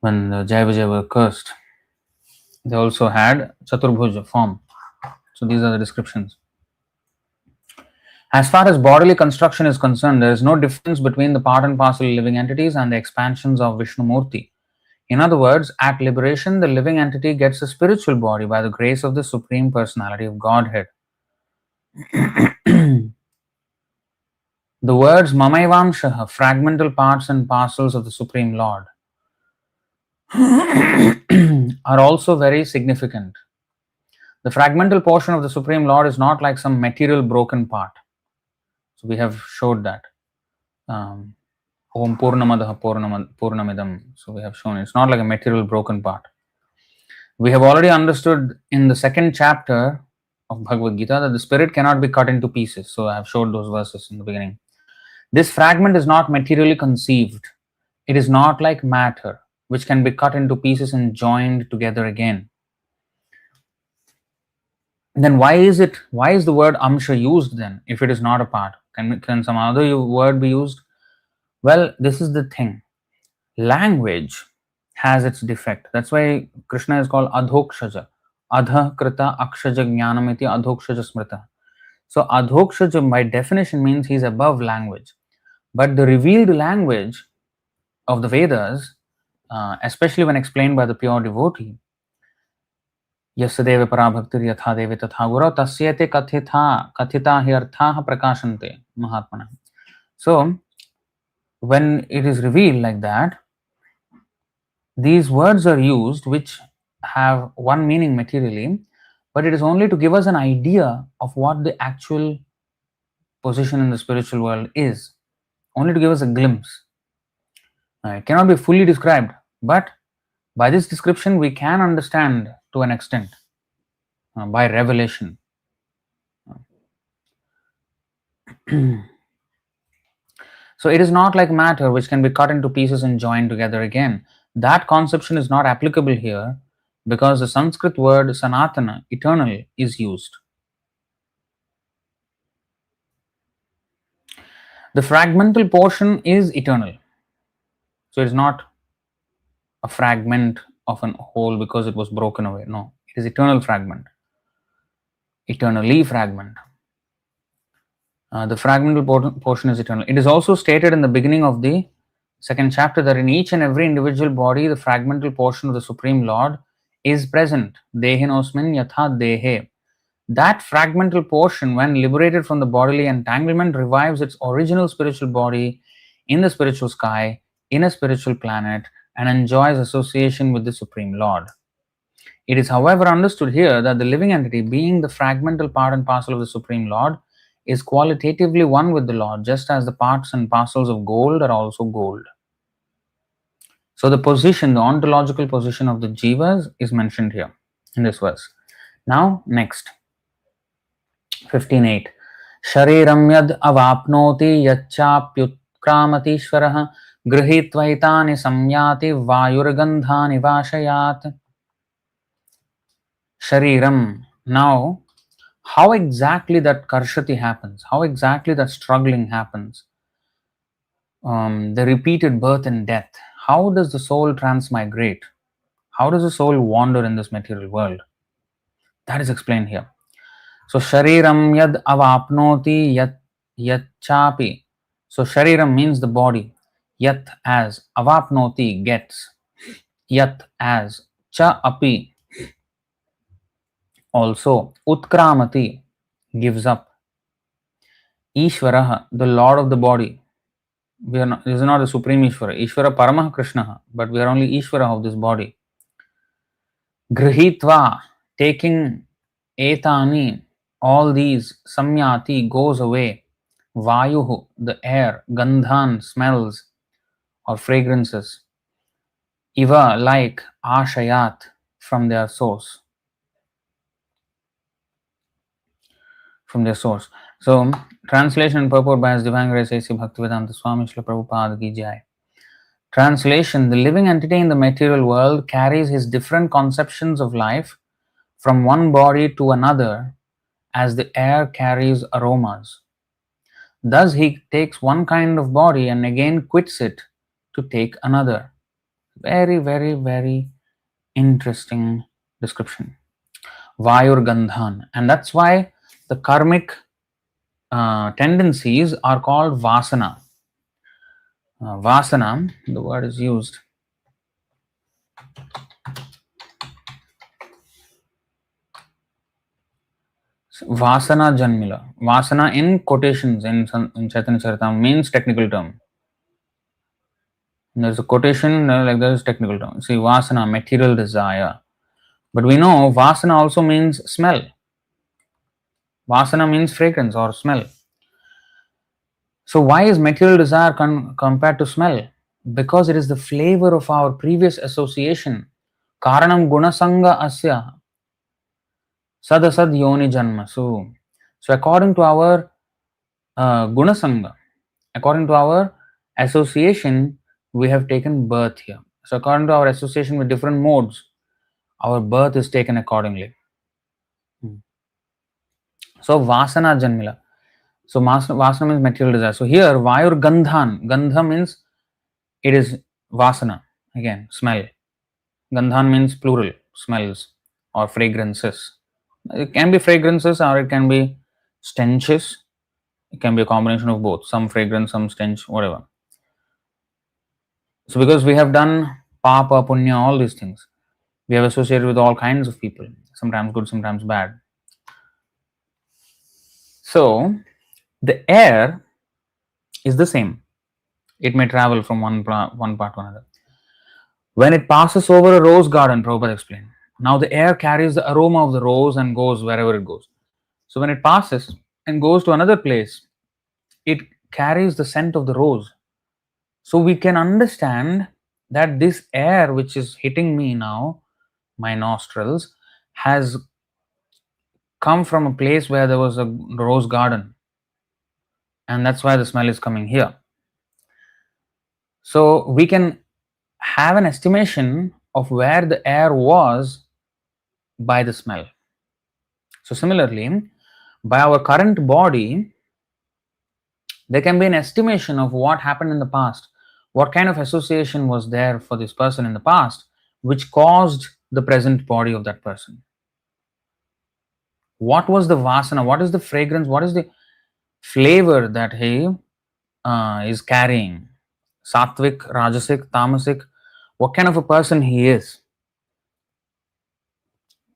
when the Jaya Vijay were cursed, they also had Chaturbhuj form. So these are the descriptions. As far as bodily construction is concerned, there is no difference between the part and parcel living entities and the expansions of Vishnu Murti. In other words, at liberation, the living entity gets a spiritual body by the grace of the Supreme Personality of Godhead. The words Mamaivamshaha, fragmental parts and parcels of the Supreme Lord, are also very significant. The fragmental portion of the Supreme Lord is not like some material broken part. So we have showed that. Om Purnamadaha Purnamidam. So we have shown it's not like a material broken part. We have already understood in the second chapter of Bhagavad Gita that the spirit cannot be cut into pieces. So I have showed those verses in the beginning. This fragment is not materially conceived. It is not like matter, which can be cut into pieces and joined together again. Then why is the word amsha used then, if it is not a part? Can some other word be used? Well, this is the thing. Language has its defect. That's why Krishna is called Adhokshaja. Adha krita akshaja jnanamiti adhokshaja smrita. So adhokshaja by definition means he's above language. But the revealed language of the Vedas, especially when explained by the pure devotee, Yasadeva parabhaktir yatha devi tatha guru tasyate kathita hi arthaha prakashante mahatmana. So, when it is revealed like that, these words are used which have one meaning materially, but it is only to give us an idea of what the actual position in the spiritual world is, only to give us a glimpse. It cannot be fully described, but by this description we can understand to an extent by revelation. So it is not like matter which can be cut into pieces and joined together again. That conception is not applicable here because the Sanskrit word sanatana, eternal, is used. The fragmental portion is eternal. So it is not a fragment of an whole because it was broken away. No, it is eternal fragment. Eternally fragment. The fragmental portion is eternal. It is also stated in the beginning of the second chapter that in each and every individual body, the fragmental portion of the Supreme Lord is present. Dehinosmin yatha dehe. That fragmental portion, when liberated from the bodily entanglement, revives its original spiritual body in the spiritual sky, in a spiritual planet, and enjoys association with the Supreme Lord. It is, however, understood here that the living entity, being the fragmental part and parcel of the Supreme Lord, is qualitatively one with the Lord, just as the parts and parcels of gold are also gold. So the position, the ontological position of the jivas is mentioned here in this verse. Now, next. 15.8 Shariram yad avapnoti yachapyutkramatiishvarah grihitvaitani samyati vayurgandhani vashayat. Shariram. Now, how exactly that karshati happens, how exactly that struggling happens, the repeated birth and death, how does the soul transmigrate, how does the soul wander in this material world? That is explained here. So, shariram yad avapnoti yat chapi. So, shariram means the body, yat as, avapnoti gets, yat as, cha api also, utkramati gives up, Ishvaraha, the Lord of the body. We are not, this is not the Supreme Ishvara. Ishvara Paramah Krishna, but we are only Ishvara of this body. Grihitva, taking etani, all these, samyati, goes away. Vayuhu, the air, gandhan, smells or fragrances. Iva, like, ashayat, from their source. From their source. So, translation and purport by His Divine Grace A.C. Bhaktivedanta Swami Srila Prabhupada Ki Jai. Translation: the living entity in the material world carries his different conceptions of life from one body to another as the air carries aromas. Thus, he takes one kind of body and again quits it to take another. Very, very, very interesting description. Vayur Gandhan. And that's why the karmic tendencies are called vasana. Vasana, the word is used. Vasana Janmila. Vasana in quotations in Chaitanya Charitamrita means technical term. There's a quotation like there is technical term. See, Vasana, material desire. But we know Vasana also means smell. Vasana means fragrance or smell. So why is material desire compared to smell? Because it is the flavor of our previous association. Karanam gunasanga asya sadasad yoni janma. So according to our gunasanga, according to our association, we have taken birth here. So according to our association with different modes, our birth is taken accordingly. So vasana janmila. So vasana means material desire. So here vayur gandhan. Gandha means it is vasana. Again, smell. Gandhan means plural, smells or fragrances. It can be fragrances or it can be stenches. It can be a combination of both. Some fragrance, some stench, whatever. So because we have done papa, punya, all these things, we have associated with all kinds of people. sometimes good, sometimes bad. So the air is the same. It may travel from one part to another. When it passes over a rose garden, Prabhupada explained, now the air carries the aroma of the rose and goes wherever it goes. So when it passes and goes to another place, it carries the scent of the rose. So we can understand that this air which is hitting me now, my nostrils, has come from a place where there was a rose garden, and that's why the smell is coming here. So we can have an estimation of where the air was by the smell. So similarly, by our current body, there can be an estimation of what happened in the past, what kind of association was there for this person in the past, which caused the present body of that person. What was the vasana? What is the fragrance? What is the flavor that he is carrying? Sattvic, Rajasic, Tamasic, what kind of a person he is.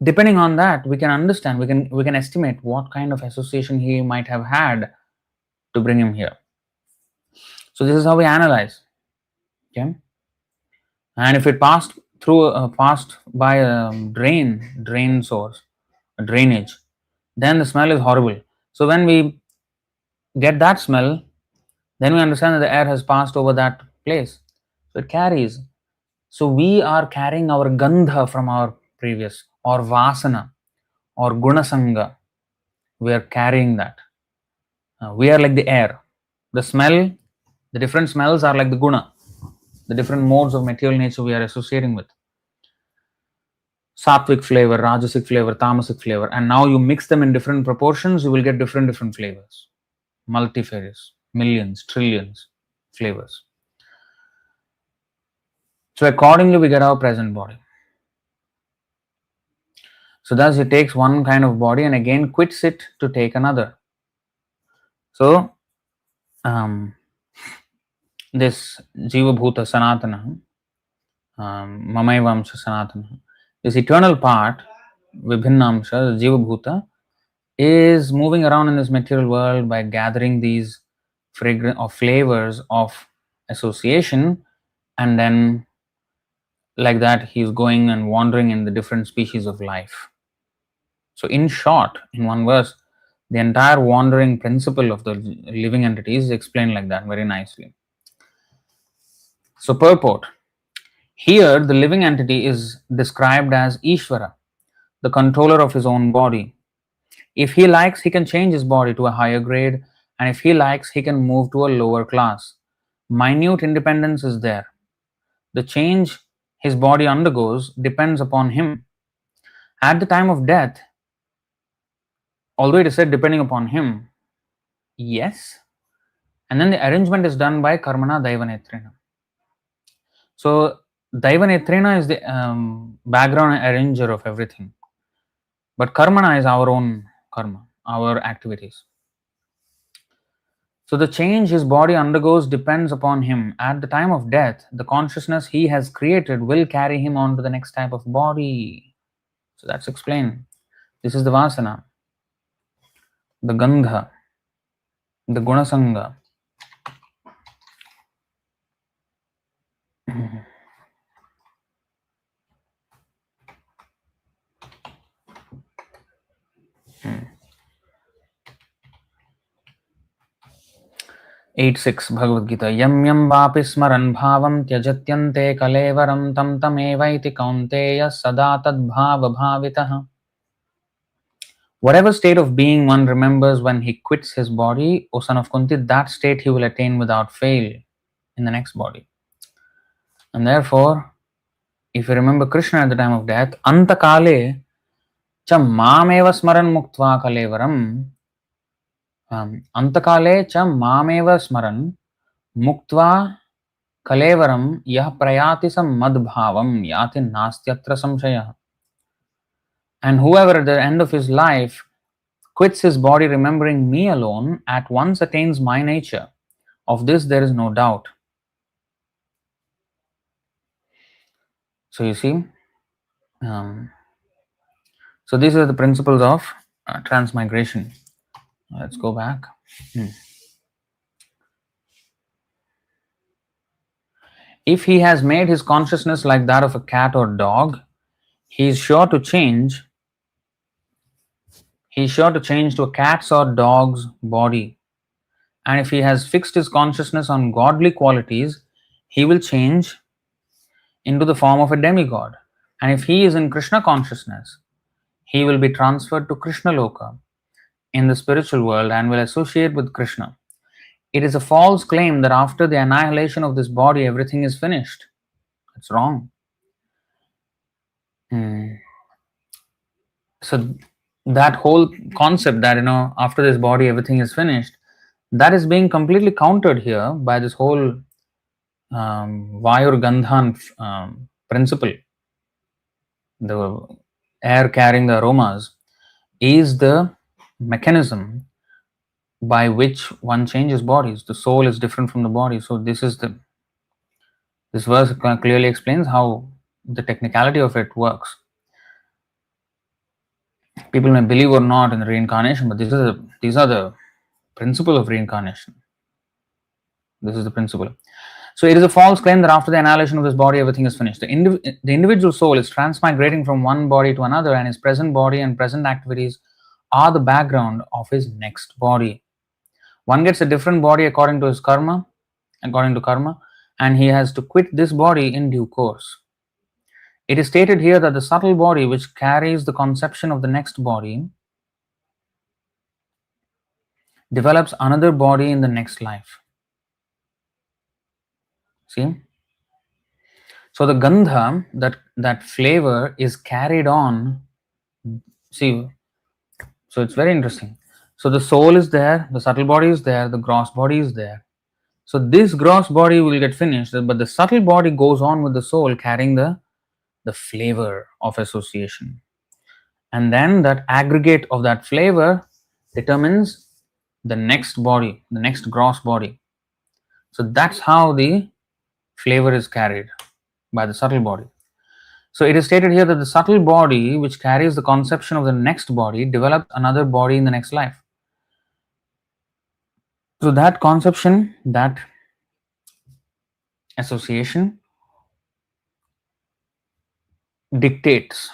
Depending on that, we can understand, we can estimate what kind of association he might have had to bring him here. So this is how we analyze. Okay, and if it passed by a drain source, a drainage, then the smell is horrible. So when we get that smell, then we understand that the air has passed over that place. So it carries. So we are carrying our gandha from our previous, or vasana, or gunasanga. We are carrying that. We are like the air. The smell, the different smells are like the guna, the different modes of material nature we are associating with. Sattvic flavor, Rajasic flavor, Tamasic flavor, and now you mix them in different proportions, you will get different flavors. Multifarious, millions, trillions flavors. So accordingly, we get our present body. So thus he takes one kind of body and again quits it to take another. So this Jiva Bhuta Sanatana, Mamaivamsha Sanatana, this eternal part, Vibhinnamsha, Jiva Bhuta, is moving around in this material world by gathering these fragrant or flavors of association, and then like that he is going and wandering in the different species of life. So in short, in one verse, the entire wandering principle of the living entity is explained like that very nicely. So purport. Here the living entity is described as Ishvara, the controller of his own body. If he likes, he can change his body to a higher grade, and if he likes, he can move to a lower class. Minute independence is there. The change his body undergoes depends upon him. At the time of death, although it is said depending upon him, yes, and then the arrangement is done by Karmana Daivanetrena. So Daivanetrena is the background arranger of everything, but Karmana is our own karma, our activities. So the change his body undergoes depends upon him. At the time of death, the consciousness he has created will carry him on to the next type of body. So that's explained. This is the vasana, the gandha, the gunasanga. 8.6 Bhagavad Gita. Yam yam vapi smaran bhavam tyajatyante kalevaram tam tamevaiti kaunteya sada tad bhava bhavitaha. Whatever state of being one remembers when he quits his body, O son of Kunti, that state he will attain without fail in the next body. And therefore, if you remember Krishna at the time of death, antakale cha mameva smaran muktva kalevaram, antakale cha mameva smaran muktva kalevaram yah prayati sam madbhavam yati nastyatra samshaya. And whoever at the end of his life quits his body remembering me alone, at once attains my nature. Of this there is no doubt. So you see, so So these are the principles of transmigration. Let's go back. If he has made his consciousness like that of a cat or dog, he is sure to change. He is sure to change to a cat's or dog's body. And if he has fixed his consciousness on godly qualities, he will change into the form of a demigod. And if he is in Krishna consciousness, he will be transferred to Krishna Loka in the spiritual world and will associate with Krishna. It is a false claim that after the annihilation of this body, everything is finished. It's wrong. So that whole concept that after this body everything is finished, that is being completely countered here by this whole Vayur Gandhan principle. The air carrying the aromas is the mechanism by which one changes bodies. The soul is different from the body. So this verse clearly explains how the technicality of it works. People may believe or not in reincarnation, but these are the principle of reincarnation. This is the principle. So it is a false claim that after the annihilation of this body, everything is finished. The individual soul is transmigrating from one body to another, and his present body and present activities are the background of his next body. One gets a different body according to karma, and he has to quit this body in due course. It is stated here that the subtle body which carries the conception of the next body develops another body in the next life. See? So the gandha, that flavor is carried on. See, so it's very interesting. So the soul is there, the subtle body is there, the gross body is there. So this gross body will get finished, but the subtle body goes on with the soul carrying the flavor of association. And then that aggregate of that flavor determines the next body, the next gross body. So that's how the flavor is carried by the subtle body. So it is stated here that the subtle body which carries the conception of the next body develops another body in the next life. So that conception, that association dictates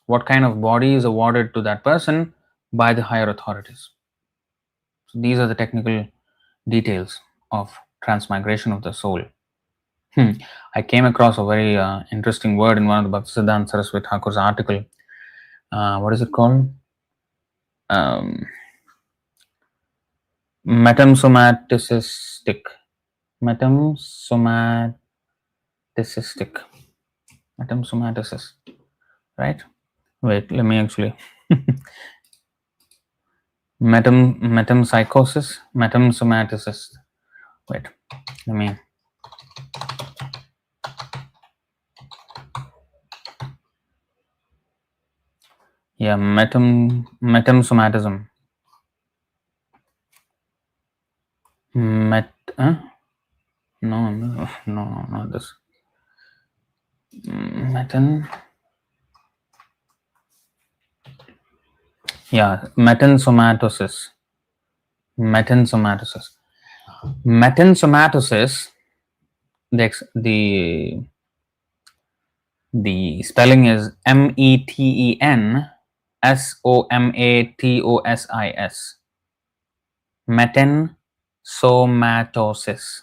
what kind of body is awarded to that person by the higher authorities. So these are the technical details of transmigration of the soul. I came across a very interesting word in one of the Bhaktisiddhanta Saraswati Thakur's article. What is it called? Metamsomatistic. Metamsomatosis. Right? Wait, let me actually. Metempsychosis. Metamsomatosis. Wait, let me. Yeah, metamsomatism. No, not this. Metensomatosis. Metensomatosis. The spelling is METENSOMATOSIS. Metensomatosis.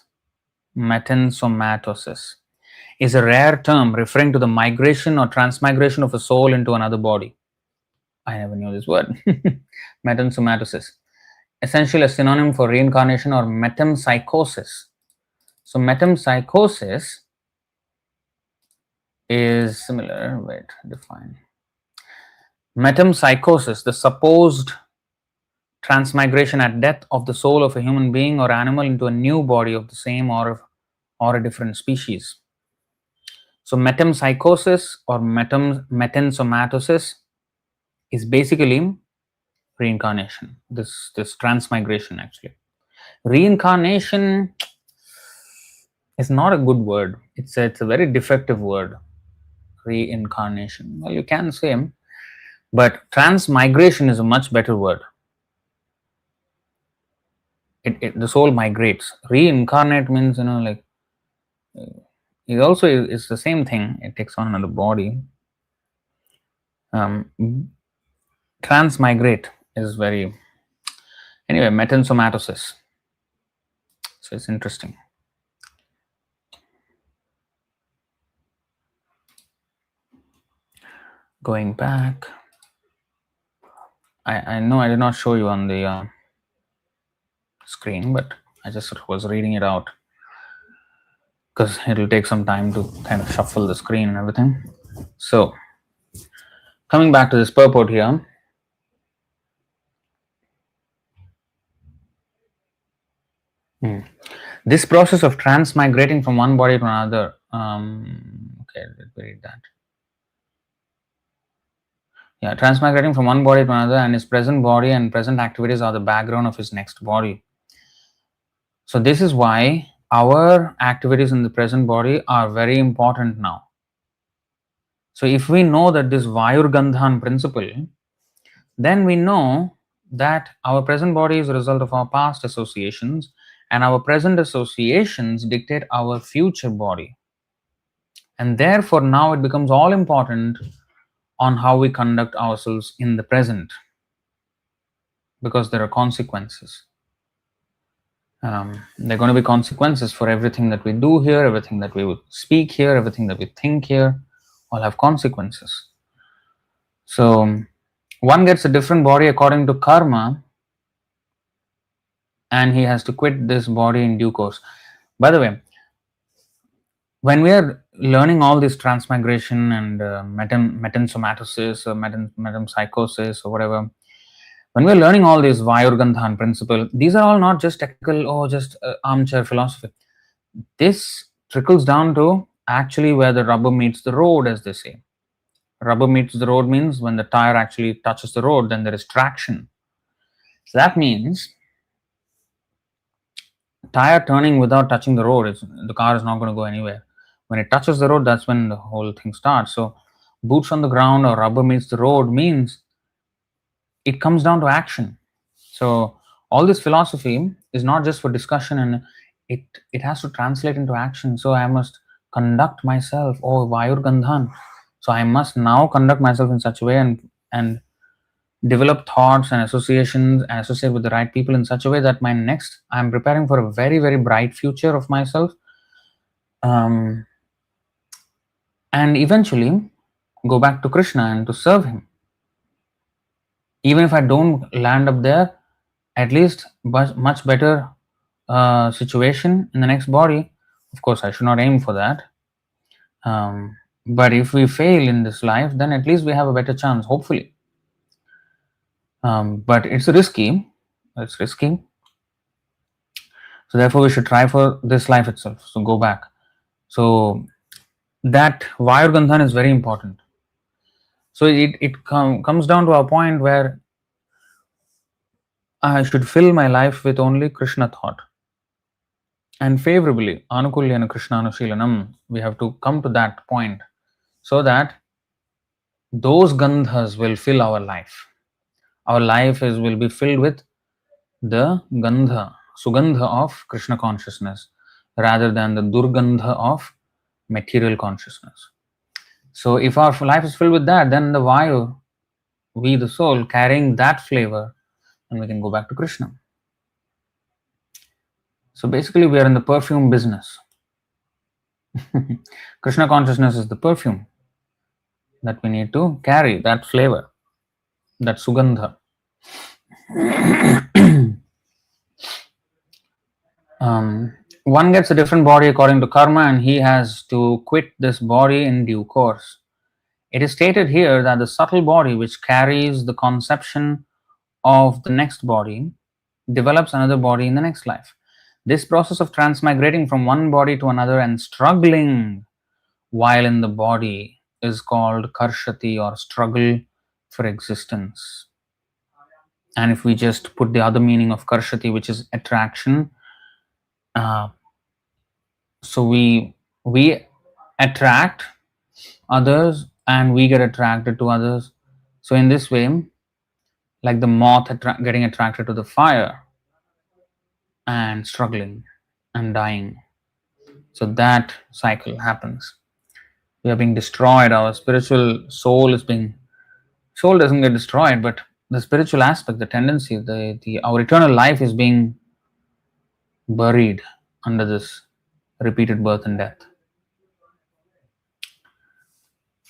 Metensomatosis is a rare term referring to the migration or transmigration of a soul into another body. I never knew this word. Metensomatosis. Essentially a synonym for reincarnation or metempsychosis. So metempsychosis is similar. Wait, define. Metempsychosis, the supposed transmigration at death of the soul of a human being or animal into a new body of the same or a different species. So metempsychosis or metensomatosis is basically reincarnation. This transmigration actually. Reincarnation is not a good word. It's a very defective word. Reincarnation. Well, you can say, But transmigration is a much better word. The soul migrates. Reincarnate means, like, it also is the same thing. It takes on another body. Transmigrate is very, anyway, metensomatosis. So it's interesting. Going back, I know I did not show you on the screen, but I just was reading it out because it will take some time to kind of shuffle the screen and everything. So coming back to this purport here, this process of transmigrating from one body to another. Okay, let me read that. Yeah, transmigrating from one body to another, and his present body and present activities are the background of his next body. So this is why our activities in the present body are very important now. So if we know that this Vayurgandhan principle, then we know that our present body is a result of our past associations, and our present associations dictate our future body. And therefore now it becomes all important on how we conduct ourselves in the present, because there are consequences. There are going to be consequences for everything that we do here, everything that we would speak here, everything that we think here, all have consequences. So one gets a different body according to karma, and he has to quit this body in due course. By the way, when we are learning all this transmigration and metensomatosis or metempsychosis or whatever, when we're learning all these Vayurgandhan principle, these are all not just technical or just armchair philosophy. This trickles down to actually where the rubber meets the road, as they say. Rubber meets the road means when the tire actually touches the road, then there is traction. So that means tire turning without touching the road, the car is not going to go anywhere. When it touches the road, that's when the whole thing starts. So boots on the ground or rubber meets the road means it comes down to action. So all this philosophy is not just for discussion, and it has to translate into action. So I must conduct myself, Vayurgandhan. So I must now conduct myself in such a way and develop thoughts and associations and associate with the right people in such a way that I'm preparing for a very, very bright future of myself. And eventually go back to Krishna and to serve him. Even if I don't land up there, at least much better situation in the next body. Of course, I should not aim for that. But if we fail in this life, then at least we have a better chance, hopefully. But it's risky. It's risky. So therefore, we should try for this life itself. So go back. So that Vayurgandhan is very important. So it comes down to a point where I should fill my life with only Krishna thought. And favorably, Anukulyana Krishna Anushilanam, we have to come to that point so that those gandhas will fill our life. Our life will be filled with the gandha, sugandha of Krishna consciousness rather than the durgandha of material consciousness. So if our life is filled with that, then the Vayu, we the soul, carrying that flavor, and we can go back to Krishna. So basically we are in the perfume business. Krishna consciousness is the perfume that we need to carry, that flavor, that sugandha. One gets a different body according to karma, and he has to quit this body in due course. It is stated here that the subtle body which carries the conception of the next body develops another body in the next life. This process of transmigrating from one body to another and struggling while in the body is called karshati, or struggle for existence. And if we just put the other meaning of karshati, which is attraction, so we attract others and we get attracted to others. So in this way, like the moth getting attracted to the fire and struggling and dying. So that cycle happens. We are being destroyed. Our spiritual soul is being, soul doesn't get destroyed, but the spiritual aspect, the tendency, the our eternal life is being buried under this repeated birth and death.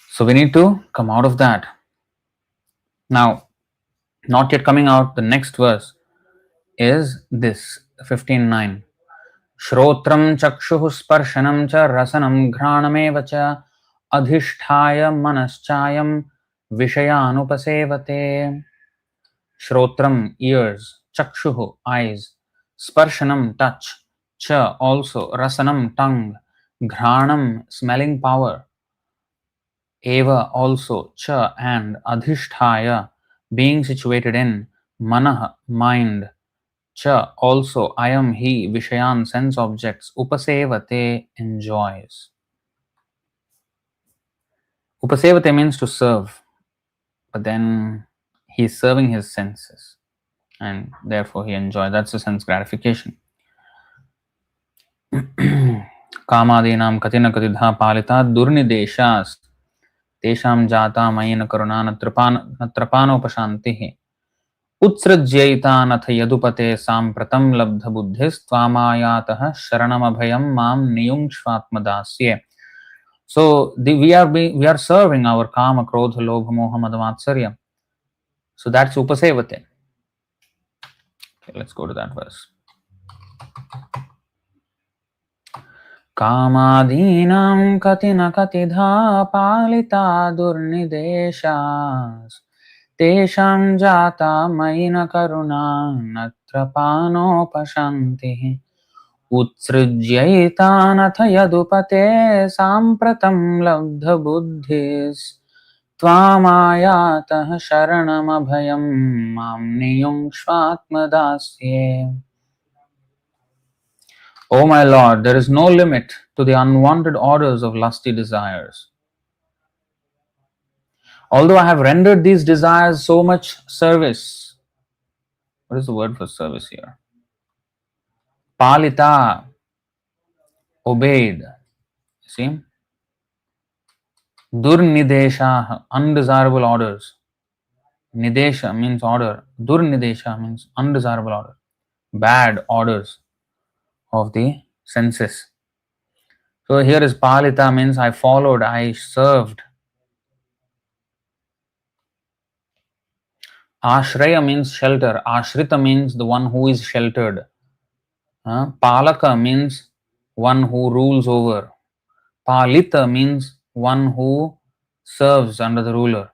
So we need to come out of that. Now, not yet coming out, the next verse is this 15:9. Shrotram chakshuh sparshanam cha rasanam ghranameva cha adhishthaya manaschayam vishayanupasevate. Shrotram, ears, chakshuh, eyes, sparshanam, touch, cha, also, rasanam, tongue, ghranam, smelling power, eva, also, cha, and adhishthaya, being situated in, manah, mind, cha, also, I am he, vishayan, sense objects, upasevate, enjoys. Upasevate means to serve, but then he is serving his senses and therefore he enjoys. That's the sense gratification. Kamadinam katina katidha palita durnideshas tesham jata mayina karuna natrapano utsrajyaita nath yadupate sampratam labdha buddhis tvamayatah sharanamabhayam mam niyungshvatma dasye. So we are serving our kama, krodha, lobha, moha, mada, matsarya. So that's upasevate. Okay, let's go to that verse. Kamadinam katina katidha palita durnideshas tesham jata mayina karuna natrapano pashanti utsrujyaita nath yadupate sampratam labdha buddhis tvamayatah sharanamabhayam mam niyungshvatma dasye. O my Lord, there is no limit to the unwanted orders of lusty desires. Although I have rendered these desires so much service, what is the word for service here? Palita, obeyed. See? Durnidesha, undesirable orders. Nidesha means order. Durnidesha means undesirable order. Bad orders of the senses. So here is palita means I followed, I served. Ashraya means shelter. Ashrita means the one who is sheltered. Palaka means one who rules over. Palita means one who serves under the ruler.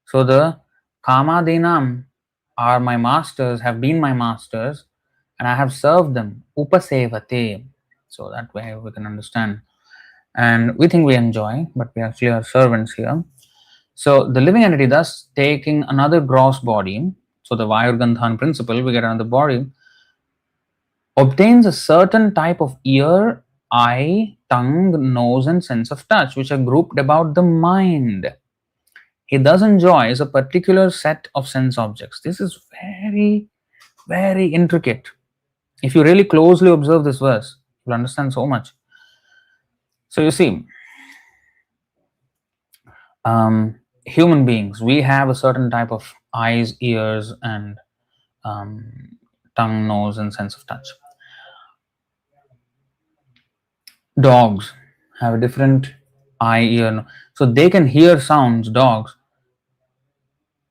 So the Kamadinam are my masters, have been my masters, and I have served them. Upasevate. So that way we can understand. And we think we enjoy, but we actually are servants here. So the living entity thus taking another gross body, so the Vayurgandhan principle, we get another body, obtains a certain type of ear, eye, tongue, nose, and sense of touch, which are grouped about the mind. He thus enjoys a particular set of sense objects. This is very, very intricate. If you really closely observe this verse, you'll understand so much. So you see, human beings, we have a certain type of eyes, ears, and tongue, nose, and sense of touch. Dogs have a different eye, ear, so they can hear sounds, dogs,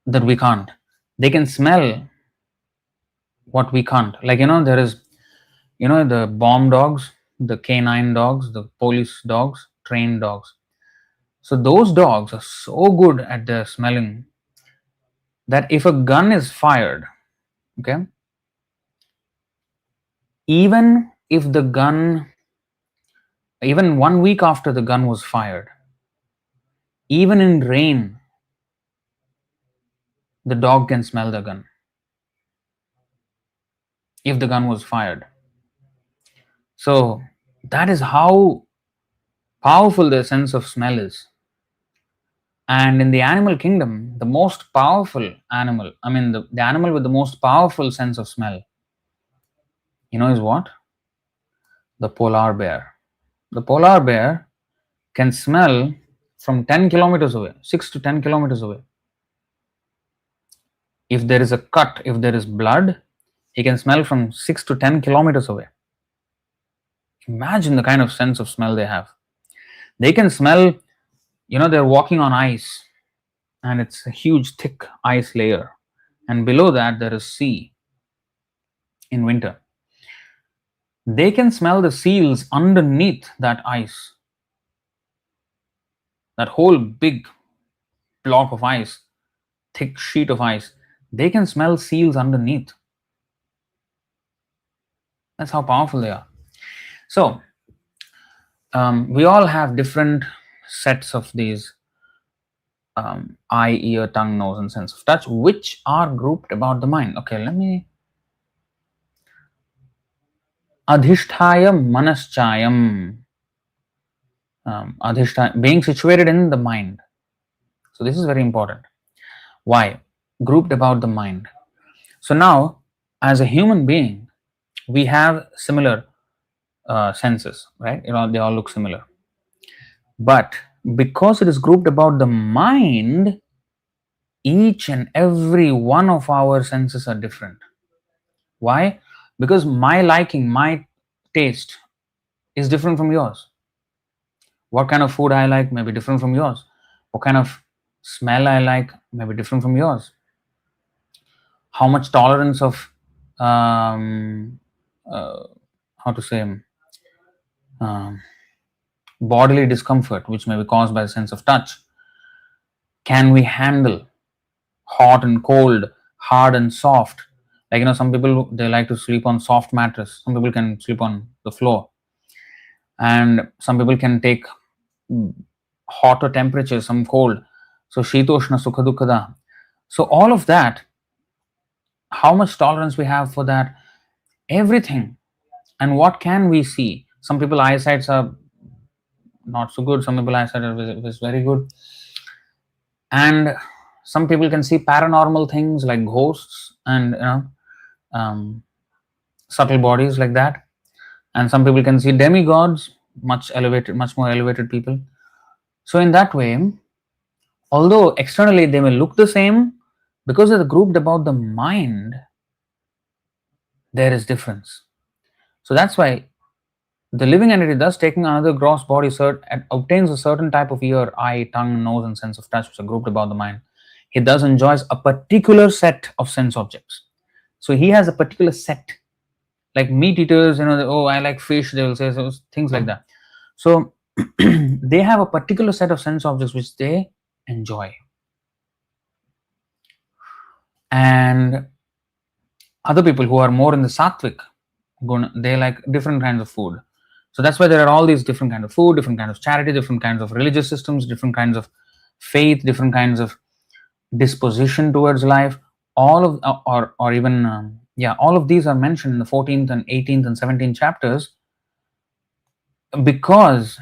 that we can't. They can smell what we can't. Like, there is, the bomb dogs, the canine dogs, the police dogs, trained dogs. So those dogs are so good at their smelling that if a gun is fired, okay, even 1 week after the gun was fired, even in rain, the dog can smell the gun if the gun was fired. So that is how powerful their sense of smell is. And in the animal kingdom, the most powerful animal, the animal with the most powerful sense of smell, is what? The polar bear. The polar bear can smell from 10 kilometers away, 6 to 10 kilometers away. If there is a cut, if there is blood, he can smell from 6 to 10 kilometers away. Imagine the kind of sense of smell they have. They can smell, they're walking on ice, and it's a huge, thick ice layer. And below that, there is sea in winter. They can smell the seals underneath that ice. That whole big block of ice, thick sheet of ice, they can smell seals underneath. That's how powerful they are. So, we all have different sets of these eye, ear, tongue, nose, and sense of touch, which are grouped about the mind. Okay, let me. Adhisthaya manaschayam. Being situated in the mind. So this is very important. Why? Grouped about the mind. So now, as a human being, we have similar senses, right? They all look similar. But because it is grouped about the mind, each and every one of our senses are different. Why? Because my liking, my taste is different from yours. What kind of food I like may be different from yours. What kind of smell I like may be different from yours. How much tolerance of bodily discomfort, which may be caused by the sense of touch, can we handle? Hot and cold, hard and soft. Like, some people, they like to sleep on soft mattress. Some people can sleep on the floor. And some people can take hotter temperatures, some cold. So, shitoshna sukha dukkha. So, all of that, how much tolerance we have for that, everything. And what can we see? Some people eyesights are not so good. Some people eyesight is very good. And some people can see paranormal things like ghosts and subtle bodies like that. And some people can see demigods, much more elevated people. So in that way, although externally they may look the same, because they're grouped about the mind, there is difference. So that's why the living entity, thus taking another gross body, obtains a certain type of ear, eye, tongue, nose, and sense of touch, which are grouped about the mind. He thus enjoys a particular set of sense objects. So he has a particular set. Like meat eaters, I like fish, they will say things like that. So they have a particular set of sense objects which they enjoy. And other people who are more in the sattvic guna, they like different kinds of food. So that's why there are all these different kinds of food, different kinds of charity, different kinds of religious systems, different kinds of faith, different kinds of disposition towards life. All of all of these are mentioned in the 14th and 18th and 17th chapters because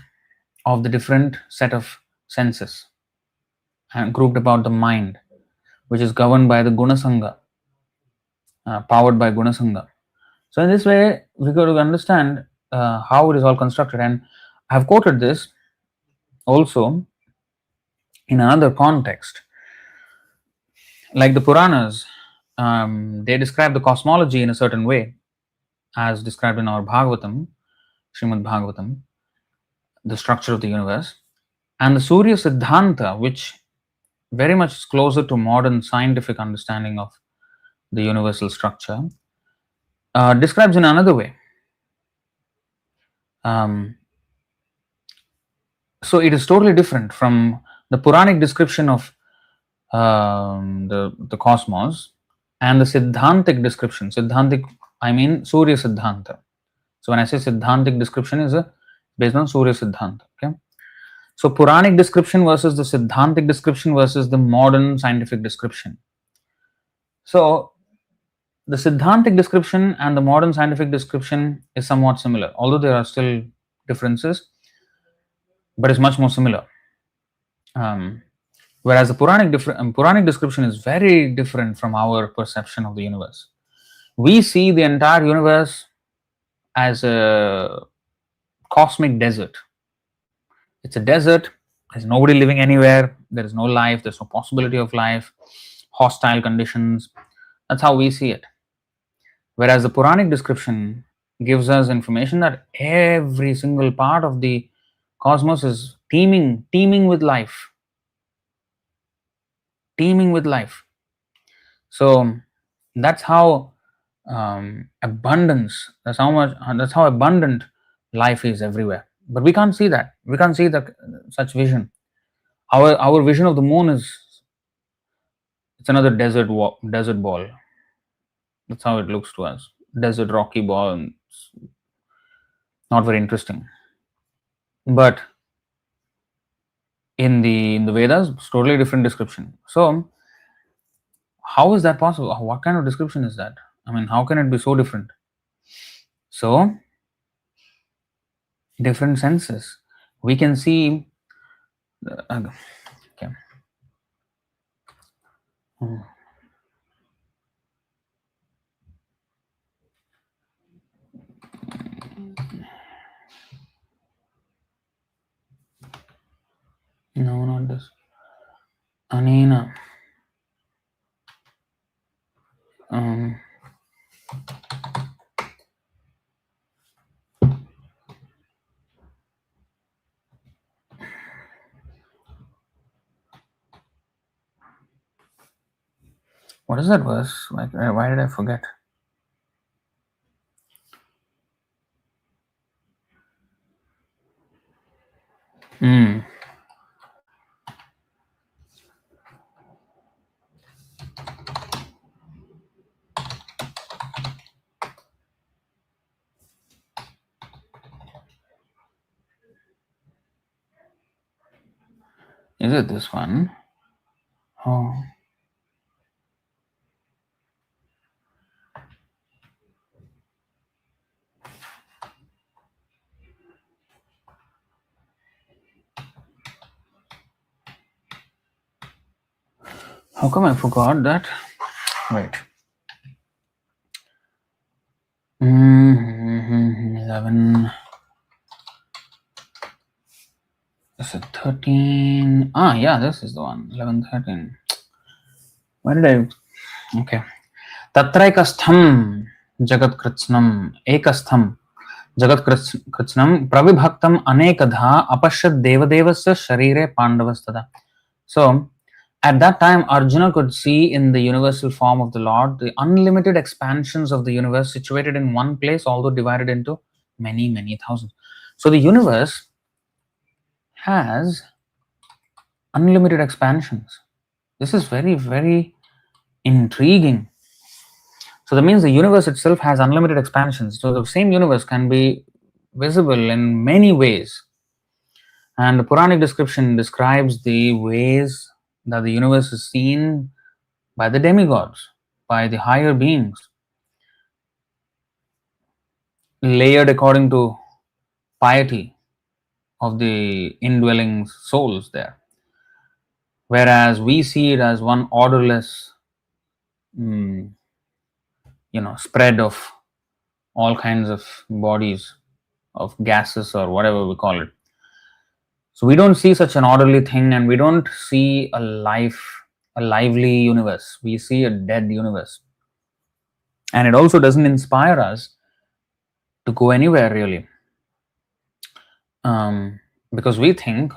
of the different set of senses and grouped about the mind, which is governed by the Gunasanga, powered by Gunasanga. So in this way, we got to understand how it is all constructed. And I have quoted this also in another context. Like the Puranas, they describe the cosmology in a certain way, as described in our Bhagavatam, Srimad Bhagavatam, the structure of the universe. And the Surya Siddhanta, which very much is closer to modern scientific understanding of the universal structure, describes in another way. So it is totally different from the Puranic description of the cosmos and the Siddhantic description. Siddhantic, I mean Surya Siddhanta. So when I say Siddhantic description is based on Surya Siddhanta. Okay. So Puranic description versus the Siddhantic description versus the modern scientific description. So the Siddhantic description and the modern scientific description is somewhat similar, although there are still differences, but it's much more similar. Whereas the Puranic description is very different from our perception of the universe. We see the entire universe as a cosmic desert. It's a desert, there's nobody living anywhere, there is no life, there's no possibility of life, hostile conditions. That's how we see it. Whereas the Puranic description gives us information that every single part of the cosmos is teeming with life, teeming with life. So that's how that's how abundant life is everywhere. But we can't see that. We can't see such vision. Our vision of the moon is, it's another desert ball. That's how it looks to us. Desert rocky ball. And not very interesting. But in the Vedas, it's totally different description. So how is that possible? What kind of description is that? I mean, how can it be so different? So different senses. We can see. Okay. No, not this. Anina. What is that verse? Like, why did I forget? Is it this one? Oh. How come I forgot that? Wait. 11. Is it 13? Yeah, this is the one. 11, 13. Why did I? Okay. Tatraikastham jagatkritsnam ekastham jagatkritsnam pravibhaktam anekadha apashyad devadevasya sharire pandavastada. So, at that time, Arjuna could see in the universal form of the Lord the unlimited expansions of the universe situated in one place, although divided into many, many thousands. So, the universe has unlimited expansions. This is very, very intriguing. So, that means the universe itself has unlimited expansions. So, the same universe can be visible in many ways. And the Puranic description describes the ways that the universe is seen by the demigods, by the higher beings, layered according to piety of the indwelling souls there. Whereas we see it as one orderless, spread of all kinds of bodies, of gases or whatever we call it. So we don't see such an orderly thing, and we don't see a lively universe. We see a dead universe. And it also doesn't inspire us to go anywhere really. Because we think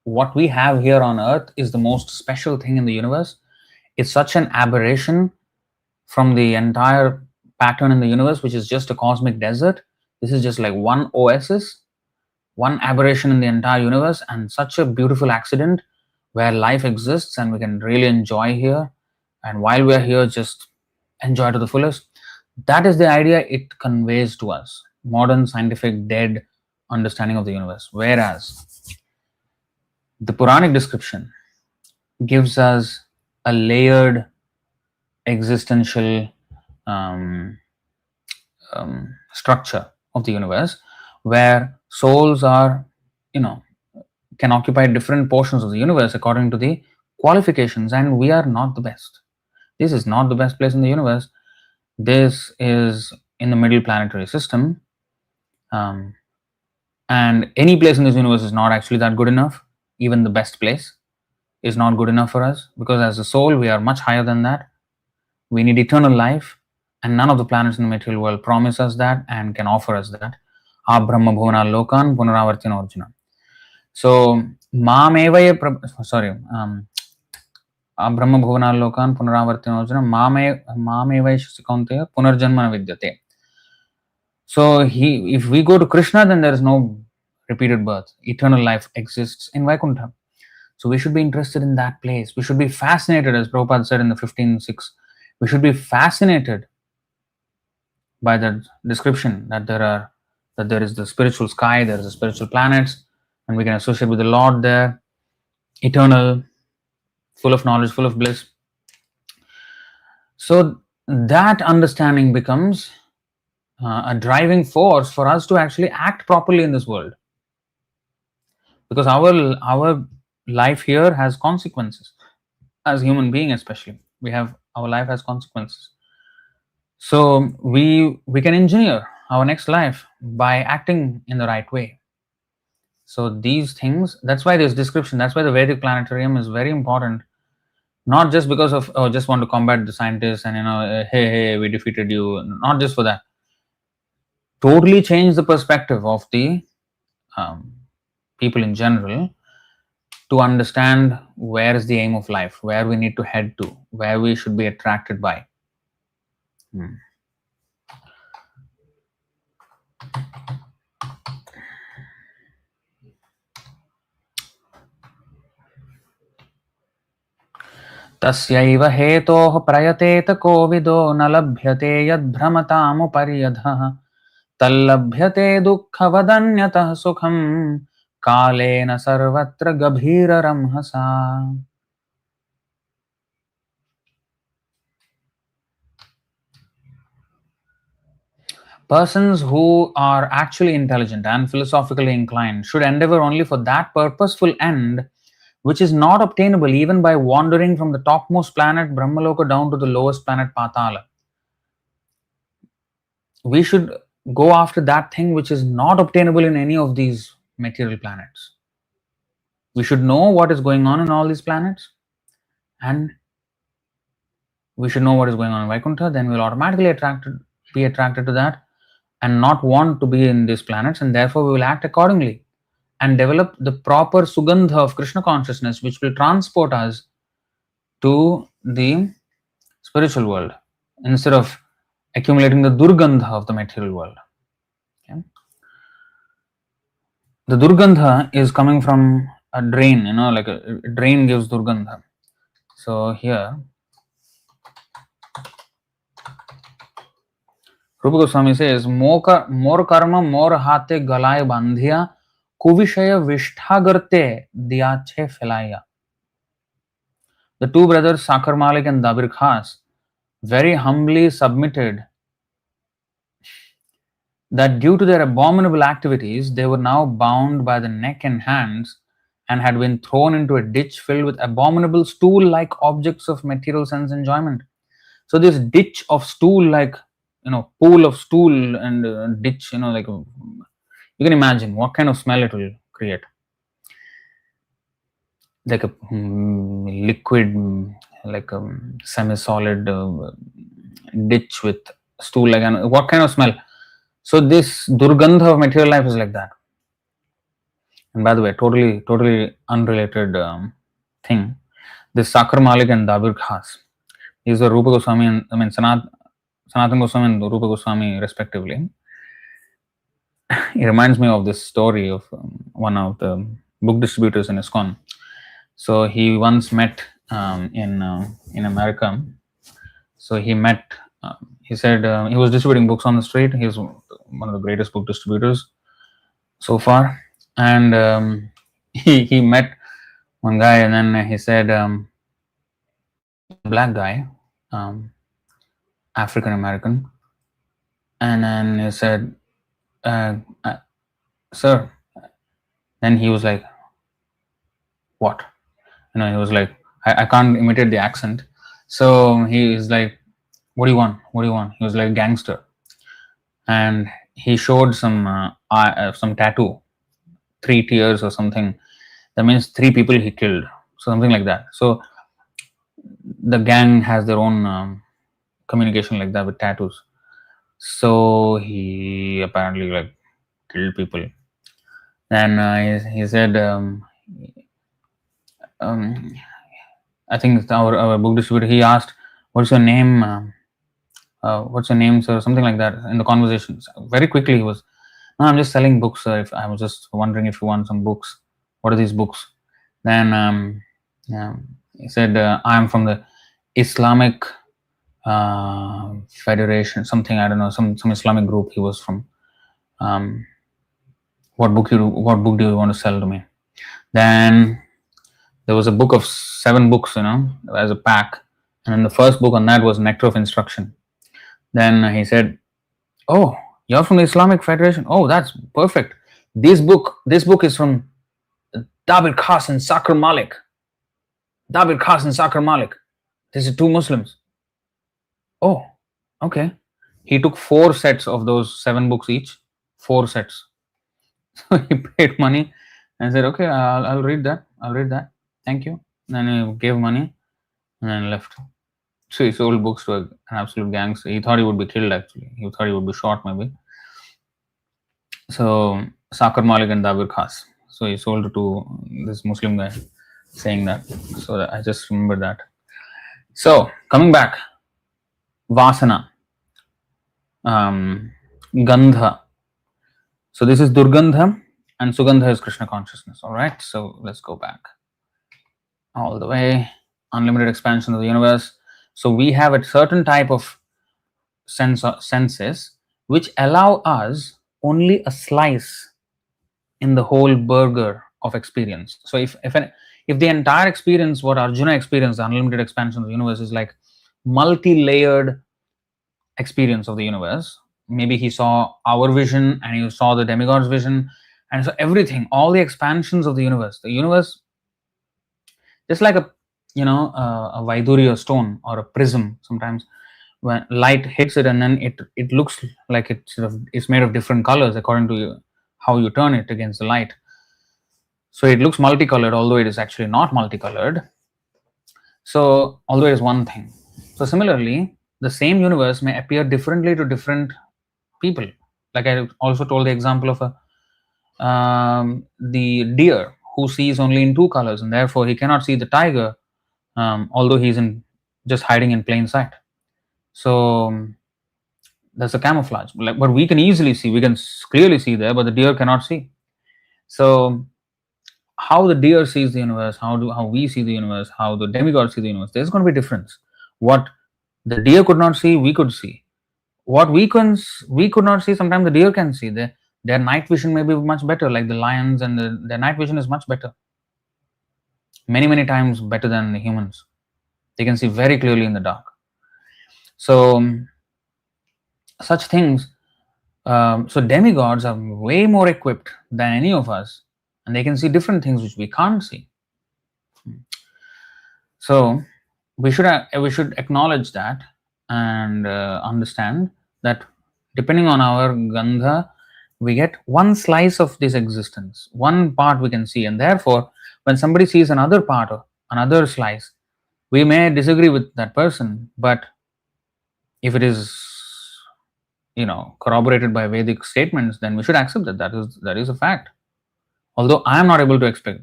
what we have here on earth is the most special thing in the universe. It's such an aberration from the entire pattern in the universe, which is just a cosmic desert. This is just like one oasis, one aberration in the entire universe, and such a beautiful accident where life exists and we can really enjoy here. And while we're here, just enjoy to the fullest. That is the idea it conveys to us. Modern scientific dead understanding of the universe. Whereas the Puranic description gives us a layered existential structure of the universe, where souls are, can occupy different portions of the universe according to the qualifications, and we are not the best. This is not the best place in the universe. This is in the middle planetary system. And any place in this universe is not actually that good enough. Even the best place is not good enough for us, because as a soul, we are much higher than that. We need eternal life, and none of the planets in the material world promise us that and can offer us that. Brahma bhuvana lokan punaravartina arjuna. So, Brahma bhuvana lokan punaravartina arjuna mameva kaunteya punarjanma vidyate. So, if we go to Krishna, then there is no repeated birth. Eternal life exists in Vaikuntha. So we should be interested in that place. We should be fascinated, as Prabhupada said in the 15.6. We should be fascinated by that description that there is the spiritual sky, there is the spiritual planets, and we can associate with the Lord there, eternal, full of knowledge, full of bliss. So that understanding becomes a driving force for us to actually act properly in this world, because our life here has consequences. As human being, especially, our life has consequences. So we can engineer our next life by acting in the right way. So these things, that's why this description, that's why the Vedic planetarium is very important. Not just because of just want to combat the scientists and hey we defeated you. Not just for that. Totally change the perspective of the people in general, to understand where is the aim of life, where we need to head to, where we should be attracted by. तस्यैव हेतोः प्रयतेत कोविदो न लभ्यते यद्भ्रमतामुपर्यधः तल्लभ्यते दुःखवदन्यतः सुखं कालेन सर्वत्र गभीररंहसा. Persons who are actually intelligent and philosophically inclined should endeavor only for that purposeful end, which is not obtainable even by wandering from the topmost planet Brahmaloka down to the lowest planet Patala. We should go after that thing which is not obtainable in any of these material planets. We should know what is going on in all these planets, and we should know what is going on in Vaikuntha. Then we'll automatically be attracted to that and not want to be in these planets, and therefore we will act accordingly and develop the proper sugandha of Krishna consciousness, which will transport us to the spiritual world instead of accumulating the durgandha of the material world. Okay? The durgandha is coming from a drain, like a drain gives durgandha. So here Rupa Goswami says, more karma, more hate galay bandhiya, kuvishaya vishtagarte diyache felaya. The two brothers Sakar Malik and Dabir Khas very humbly submitted that due to their abominable activities, they were now bound by the neck and hands and had been thrown into a ditch filled with abominable stool-like objects of material sense enjoyment. So this ditch of stool-like, pool of stool and ditch, like you can imagine what kind of smell it will create. Like a liquid, like a semi-solid ditch with stool-like, and what kind of smell? So this durgandha of material life is like that. And by the way, totally unrelated thing. This Sakar Malik and Dabir Khas. These are Rupa Goswami and Sanatana Goswami and Rupa Goswami respectively. It reminds me of this story of one of the book distributors in ISKCON. So he once met in America. So he met. He said he was distributing books on the street. He's one of the greatest book distributors so far. And he met one guy, and then he said, black guy, African American, and then he said, sir. Then he was like, what? He was like, I can't imitate the accent. So he is like, what do you want? What do you want? He was like gangster. And he showed some tattoo, 3 tears or something. That means 3 people he killed. So something like that. So the gang has their own communication like that with tattoos. So he apparently like killed people. And he said, I think it's our book distributor, he asked, what's your name? What's your name, sir? Something like that in the conversations. Very quickly he was, no, I'm just selling books, sir. If I was just wondering if you want some books. What are these books? Then he said, I'm from the Islamic Federation, something, I don't know, some Islamic group he was from. What book do you want to sell to me? Then there was a book of 7 books, as a pack, and then the first book on that was Nectar of Instruction. Then he said, oh, you're from the Islamic Federation? Oh, that's perfect. This book is from Dabir Khas and Sakr Malik. Dabir Khas and Sakr Malik. These are 2 Muslims. Oh, okay. He took 4 sets of those 7 books each. 4 sets. So he paid money and said, okay, I'll read that. Thank you. Then he gave money and then left. So he sold books to an absolute gangster. He thought he would be killed actually. He thought he would be shot maybe. So Sakar Malik and Dabir Khas. So he sold it to this Muslim guy saying that. So I just remember that. So coming back, Vasana, Gandha. So this is Durgandha and Sugandha is Krishna consciousness. All right. So let's go back all the way. Unlimited expansion of the universe. So we have a certain type of senses which allow us only a slice in the whole burger of experience. So if the entire experience, what Arjuna experienced, the unlimited expansion of the universe, is like multi-layered experience of the universe. Maybe he saw our vision and he saw the demigod's vision and so everything, all the expansions of the universe, just like a Vaidurya stone or a prism. Sometimes when light hits it and then it looks like it's made of different colors according to how you turn it against the light. So it looks multicolored, although it is actually not multicolored. So although it is one thing. So similarly, the same universe may appear differently to different people. Like I also told the example of the deer who sees only in 2 colors, and therefore he cannot see the tiger, although he's just hiding in plain sight. So that's a camouflage. But we can easily see, we can clearly see there, but the deer cannot see. So how the deer sees the universe, how we see the universe, how the demigods see the universe, there's going to be a difference. What the deer could not see, we could see. What we could not see, sometimes the deer can see. Their night vision may be much better, like the lions, and their night vision is much better. Many times better than the humans. They can see very clearly in the dark. So such things, so demigods are way more equipped than any of us, and they can see different things which we can't see. So we should acknowledge that and understand that depending on our gandha, we get one slice of this existence, one part we can see, and therefore when somebody sees another part or another slice, we may disagree with that person, but if it is corroborated by Vedic statements, then we should accept that is a fact, although I am not able to expect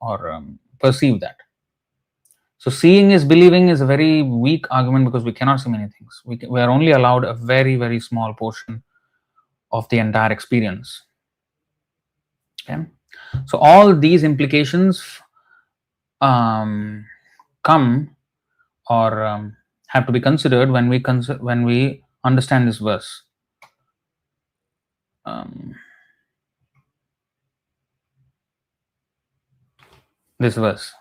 or perceive that. So seeing is believing is a very weak argument because we cannot see many things. We are only allowed a very small portion of the entire experience. Okay, so all these implications come or have to be considered when we understand this verse. This verse.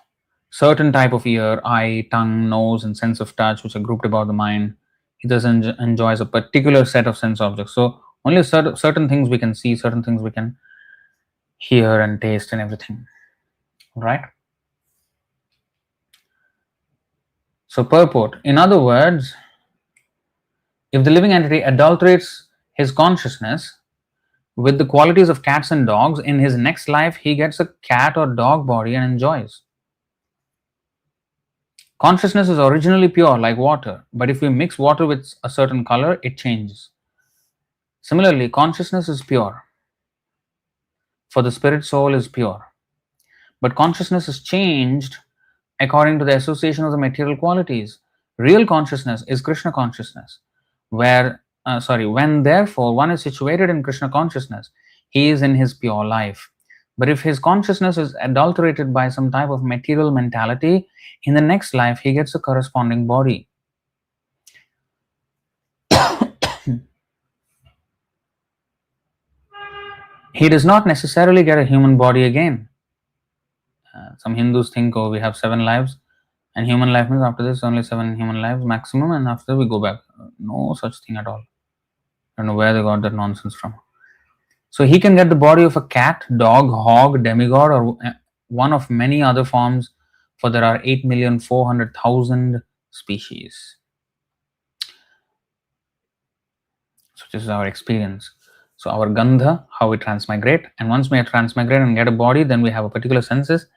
Certain type of ear, eye, tongue, nose, and sense of touch, which are grouped about the mind, it doesn't enjoys a particular set of sense objects. So only certain things we can see, certain things we can hear and taste and everything. Right? So purport, in other words, if the living entity adulterates his consciousness with the qualities of cats and dogs, in his next life he gets a cat or dog body and enjoys. Consciousness is originally pure like water, but if we mix water with a certain color, it changes. Similarly, consciousness is pure, for the spirit soul is pure. But consciousness is changed according to the association of the material qualities. Real consciousness is Krishna consciousness, when therefore one is situated in Krishna consciousness, he is in his pure life. But if his consciousness is adulterated by some type of material mentality, in the next life he gets a corresponding body. He does not necessarily get a human body again. Some Hindus think, oh, we have 7 lives, and human life means after this only 7 human lives maximum, and after we go back. No such thing at all. I don't know where they got that nonsense from. So he can get the body of a cat, dog, hog, demigod, or one of many other forms, for there are 8,400,000 species. So this is our experience. So our gandha, how we transmigrate, and once we transmigrate and get a body, then we have a particular senses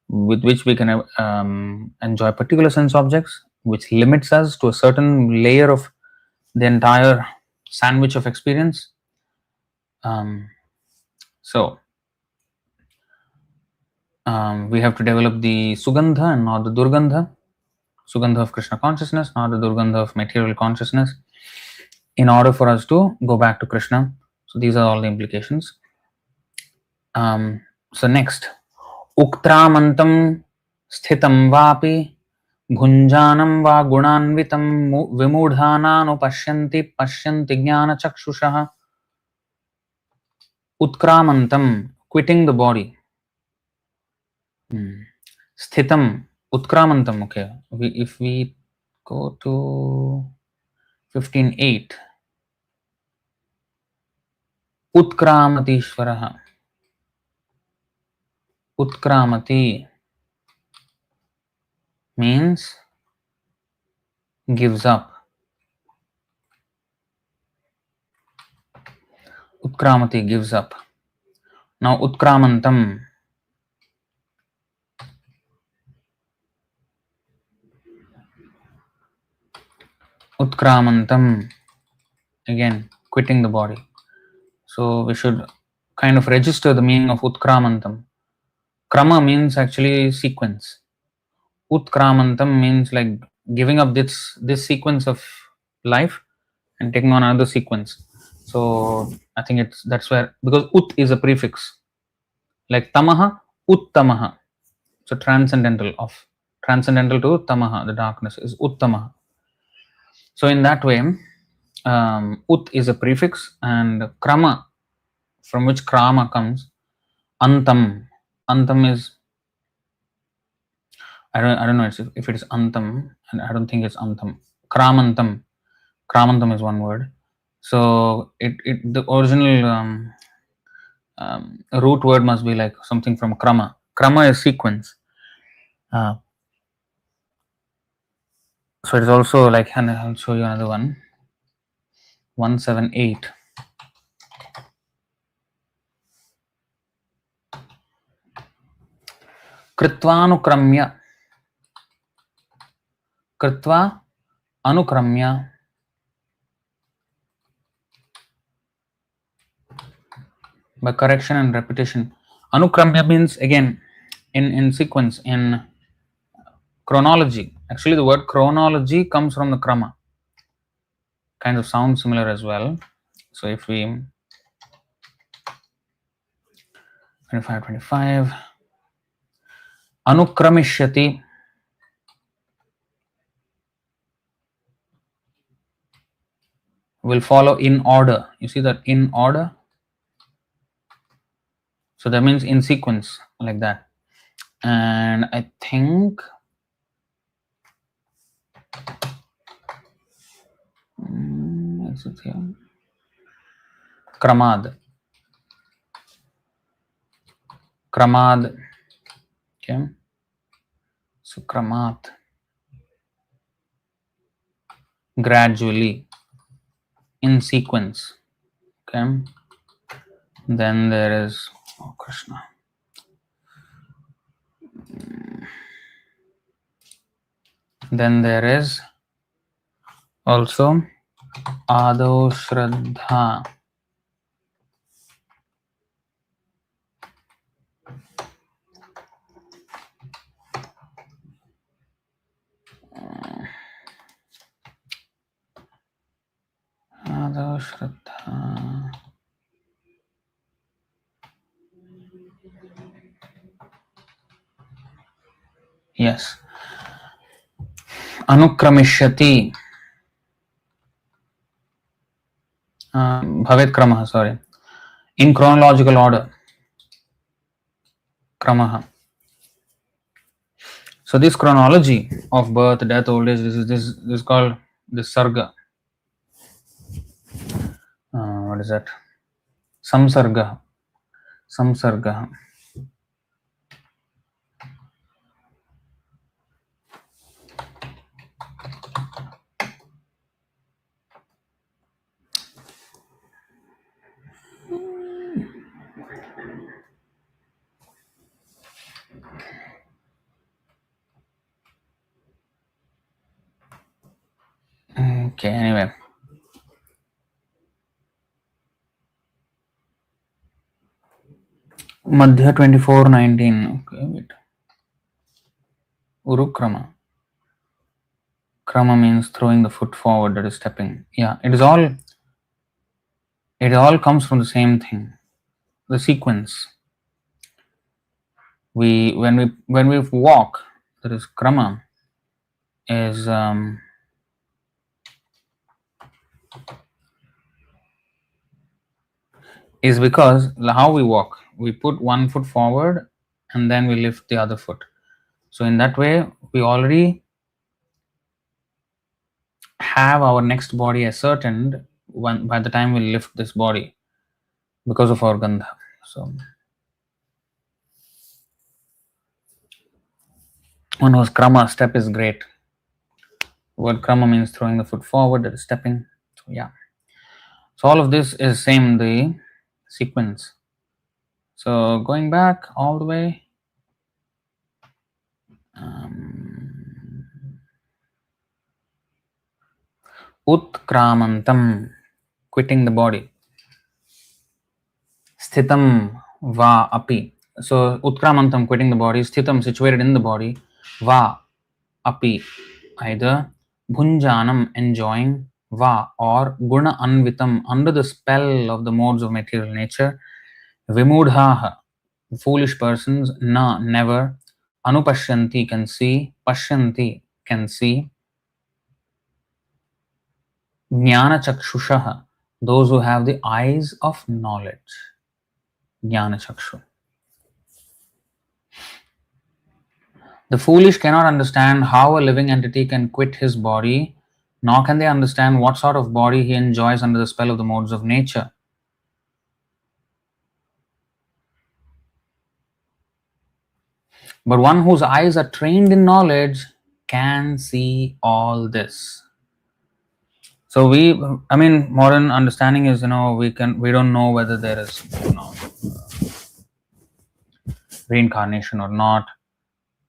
with which we can enjoy particular sense objects, which limits us to a certain layer of the entire sandwich of experience. We have to develop the sugandha and not the durgandha. Sugandha of Krishna consciousness, not the durgandha of material consciousness, in order for us to go back to Krishna. So these are all the implications. So next, uktramantam sthitam vapi Gunjanam va gunanvitam vimudhananu pashyanti jnana chakshushaha. Utkramantam, quitting the body. Sthitam, utkramantam, okay. If we go to 15.8, Utkramatishvaraha. Utkramati means gives up. Utkramati gives up. Now utkramantam, again quitting the body. So we should kind of register the meaning of utkramantam. Krama means actually sequence. Utkramantam means like giving up this sequence of life and taking on another sequence. So I think that's where, because ut is a prefix, like tamaha, uttamaha. So transcendental to tamaha, the darkness, is uttamaha. So in that way, ut is a prefix, and krama, from which krama comes, antam. Antam is, I don't know if it is antam, and I don't think it's antam. Kramantam is one word. So the original root word must be like something from krama. Krama is sequence. So it is also like, and I'll show you another one. 178. Kritva anukramya. By correction and repetition. Anukramya means again in sequence, in chronology. Actually, the word chronology comes from the krama. Kind of sounds similar as well. So if we 25 Anukramishati will follow in order. You see that, in order? So that means in sequence, like that. And I think is it here? Kramad. Okay. So kramat. gradually in sequence. Okay. Then there is Krishna. Then there is also Ado Shraddha. Ado Shraddha. Yes. Anukramishati. Bhavet Kramaha, sorry. In chronological order. Kramaha. So this chronology of birth, death, old age, this is called this sarga. What is that? Samsarga. Samsarga. Okay, anyway. Madhya 24:19. Okay, wait. Urukrama. Krama means throwing the foot forward, that is stepping. Yeah, it all comes from the same thing. The sequence. When we walk, that is krama, is because how we walk. We put one foot forward and then we lift the other foot. So in that way, we already have our next body ascertained by the time we lift this body because of our gandha. So one was krama, step is great. Word krama means throwing the foot forward, that is stepping. So yeah. So all of this is same, the sequence. So going back all the way. Utkramantam, quitting the body. Sthitam va api. So utkramantam, quitting the body. Sthitam, situated in the body. Va api, either bhunjanam, enjoying. Va, or guna anvitam, under the spell of the modes of material nature. Vimudhaha, foolish persons. Na, never. Anupashyanti, can see. Pashyanti, can see. Jnana chakshushaha, those who have the eyes of knowledge. Jnana chakshu. The foolish cannot understand how a living entity can quit his body, nor can they understand what sort of body he enjoys under the spell of the modes of nature. But one whose eyes are trained in knowledge can see all this. So modern understanding is, we don't know whether there is, reincarnation or not.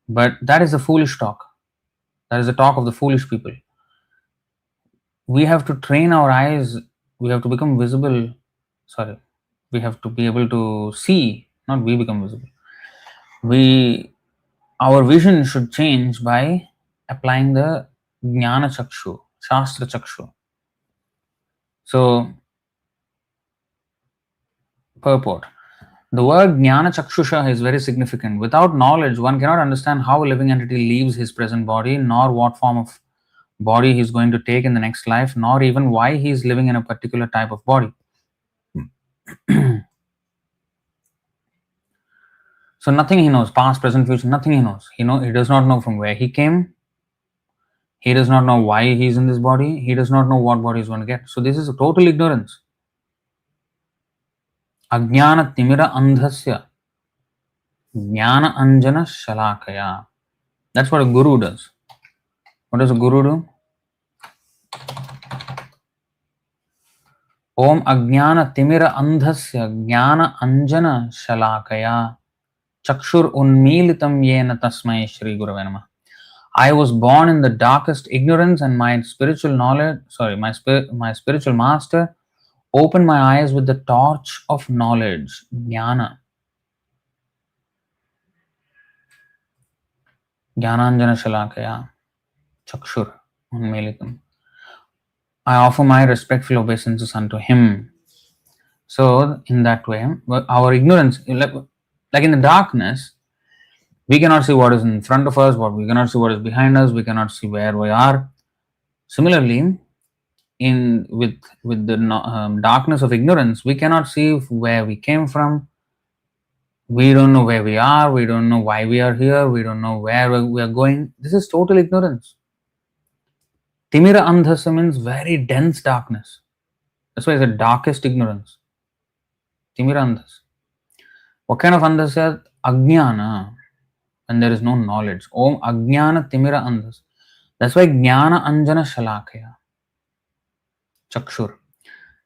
But that is a foolish talk. That is the talk of the foolish people. We have to train our eyes. We have to become visible. Sorry. We have to be able to see, not we become visible. Our vision should change by applying the Jnana Chakshu, Shastra Chakshu. So, purport. The word Jnana Chakshusha is very significant. Without knowledge, one cannot understand how a living entity leaves his present body, nor what form of body he is going to take in the next life, nor even why he is living in a particular type of body. So nothing he knows, past, present, future, nothing he knows. He does not know from where he came. He does not know why he is in this body. He does not know what body he is going to get. So this is a total ignorance. Ajnana timira andhasya jnana anjana shalakaya. That's what a guru does. What does a guru do? Om Ajnana Timira Andhasya Jnana Anjana Shalakaya Chakshur Unmilitam Yena Tasmai Shri Gurave Namah. I was born in the darkest ignorance, and my spiritual knowledge, my spiritual master opened my eyes with the torch of knowledge, Jnana. Jnananjana Shalakaya Chakshur Unmilitam. I offer my respectful obeisances unto him. So, in that way, our ignorance, like in the darkness, we cannot see what is in front of us, we cannot see what is behind us, we cannot see where we are. Similarly, with the darkness of ignorance, we cannot see where we came from. We don't know where we are. We don't know why we are here. We don't know where we are going. This is total ignorance. Timira andhasa means very dense darkness. That's why it's the darkest ignorance. Timira andhasa. What kind of andhasa? Ajnana. And there is no knowledge. Om Ajnana Timira andhasa. That's why Jnana Anjana Shalakaya. Chakshur.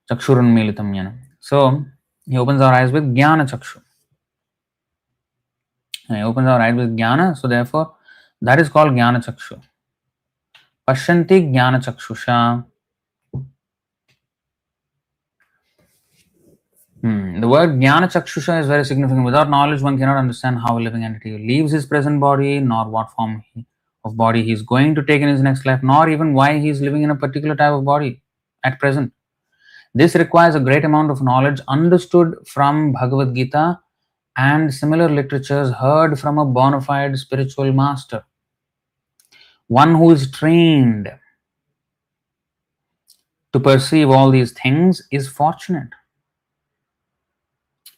Chakshurun Militam Yana. So he opens our eyes with Jnana Chakshu. He opens our eyes with Jnana. So therefore, that is called Jnana Chakshu. Pashyanti Jnana Chakshusha. The word Jnana Chakshusha is very significant. Without knowledge, one cannot understand how a living entity leaves his present body, nor what form of body he is going to take in his next life, nor even why he is living in a particular type of body at present. This requires a great amount of knowledge understood from Bhagavad Gita and similar literatures heard from a bona fide spiritual master. One who is trained to perceive all these things is fortunate.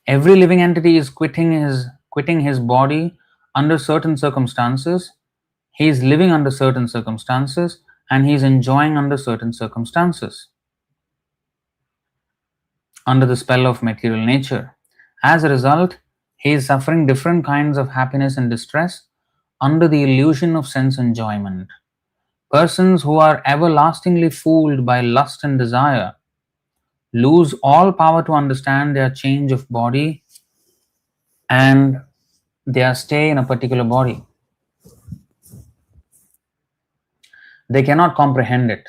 Every living entity is quitting his body under certain circumstances. He is living under certain circumstances, and he is enjoying under certain circumstances, under the spell of material nature. As a result, he is suffering different kinds of happiness and distress under the illusion of sense enjoyment. Persons who are everlastingly fooled by lust and desire lose all power to understand their change of body and their stay in a particular body. They cannot comprehend it.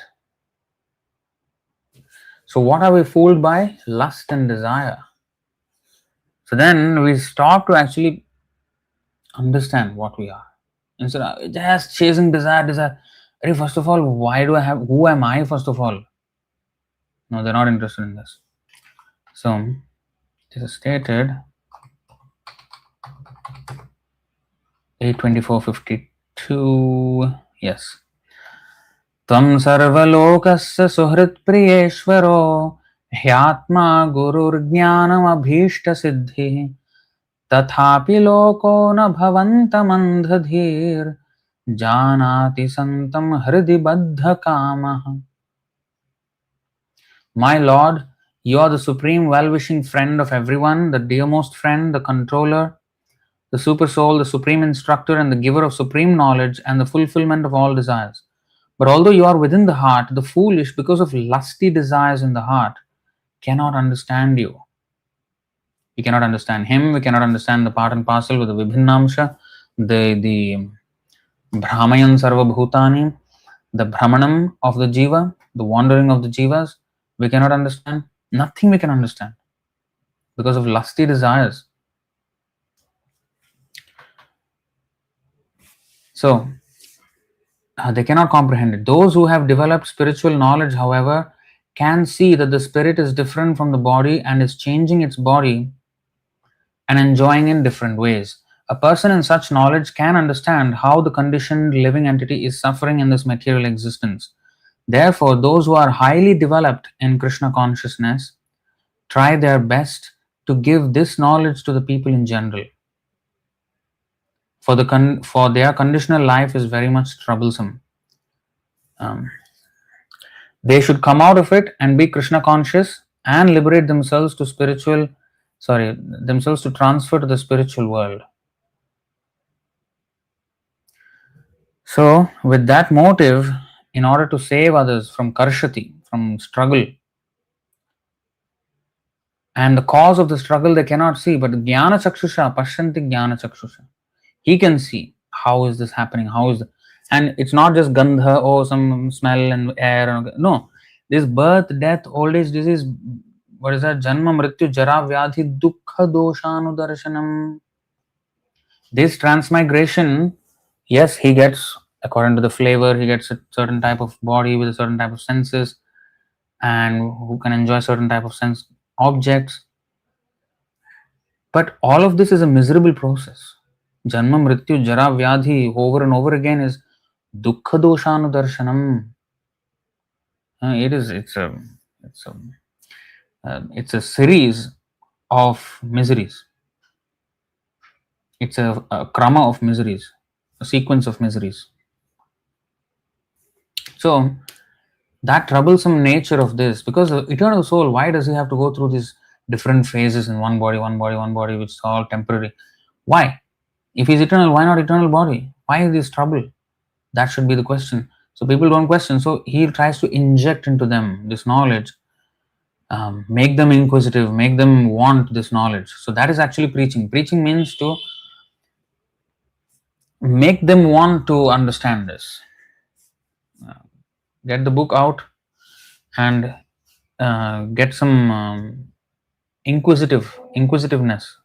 So what are we fooled by? Lust and desire. So then we stop to actually understand what we are. Instead of just chasing desire. First of all, who am I first of all? No, they're not interested in this. So, this is stated 8:24:52. Yes. Tvam sarvalokasya suhrit priyeshvaro hyatma gururjnanam abhishta siddhi tathapi loko na bhavantam andhadhir janati santam hridi baddha kamaha. My Lord, you are the supreme well-wishing friend of everyone, the dearmost friend, the controller, the super soul, the supreme instructor, and the giver of supreme knowledge and the fulfillment of all desires. But although you are within the heart, the foolish, because of lusty desires in the heart, cannot understand you. We cannot understand him, we cannot understand the part and parcel with the Vibhinnamsha, the Brahmayan Sarva Bhutani, the Brahmanam of the Jiva, the wandering of the Jivas. We cannot understand. Nothing we can understand because of lusty desires. So, they cannot comprehend it. Those who have developed spiritual knowledge, however, can see that the spirit is different from the body and is changing its body and enjoying in different ways. A person in such knowledge can understand how the conditioned living entity is suffering in this material existence. Therefore, those who are highly developed in Krishna consciousness try their best to give this knowledge to the people in general. For their conditional life is very much troublesome. They should come out of it and be Krishna conscious and liberate themselves to transfer to the spiritual world. So, with that motive, in order to save others from karshati, from struggle. And the cause of the struggle they cannot see, but jnana chakshusha, pashyanti jnana chakshusha. He can see how is this happening, and it's not just gandha or some smell and air. No, this birth, death, old age, disease. What is that? Janma, mrityu, jara, vyadhi, dukkha, doshanudarshanam. This transmigration, yes, he gets, according to the flavor, he gets a certain type of body with a certain type of senses, and who can enjoy certain type of sense objects. But all of this is a miserable process. Janma, mrityu, jara, vyadhi, over and over again is dukkha doshanudarshanam. It's a series of miseries. It's a krama of miseries, a sequence of miseries. So that troublesome nature of this, because the eternal soul, why does he have to go through these different phases in one body, which is all temporary? Why? If he's eternal, why not eternal body? Why is this trouble? That should be the question. So people don't question. So he tries to inject into them this knowledge, make them inquisitive, make them want this knowledge. So that is actually preaching. Preaching means to make them want to understand this. Get the book out and get some inquisitiveness.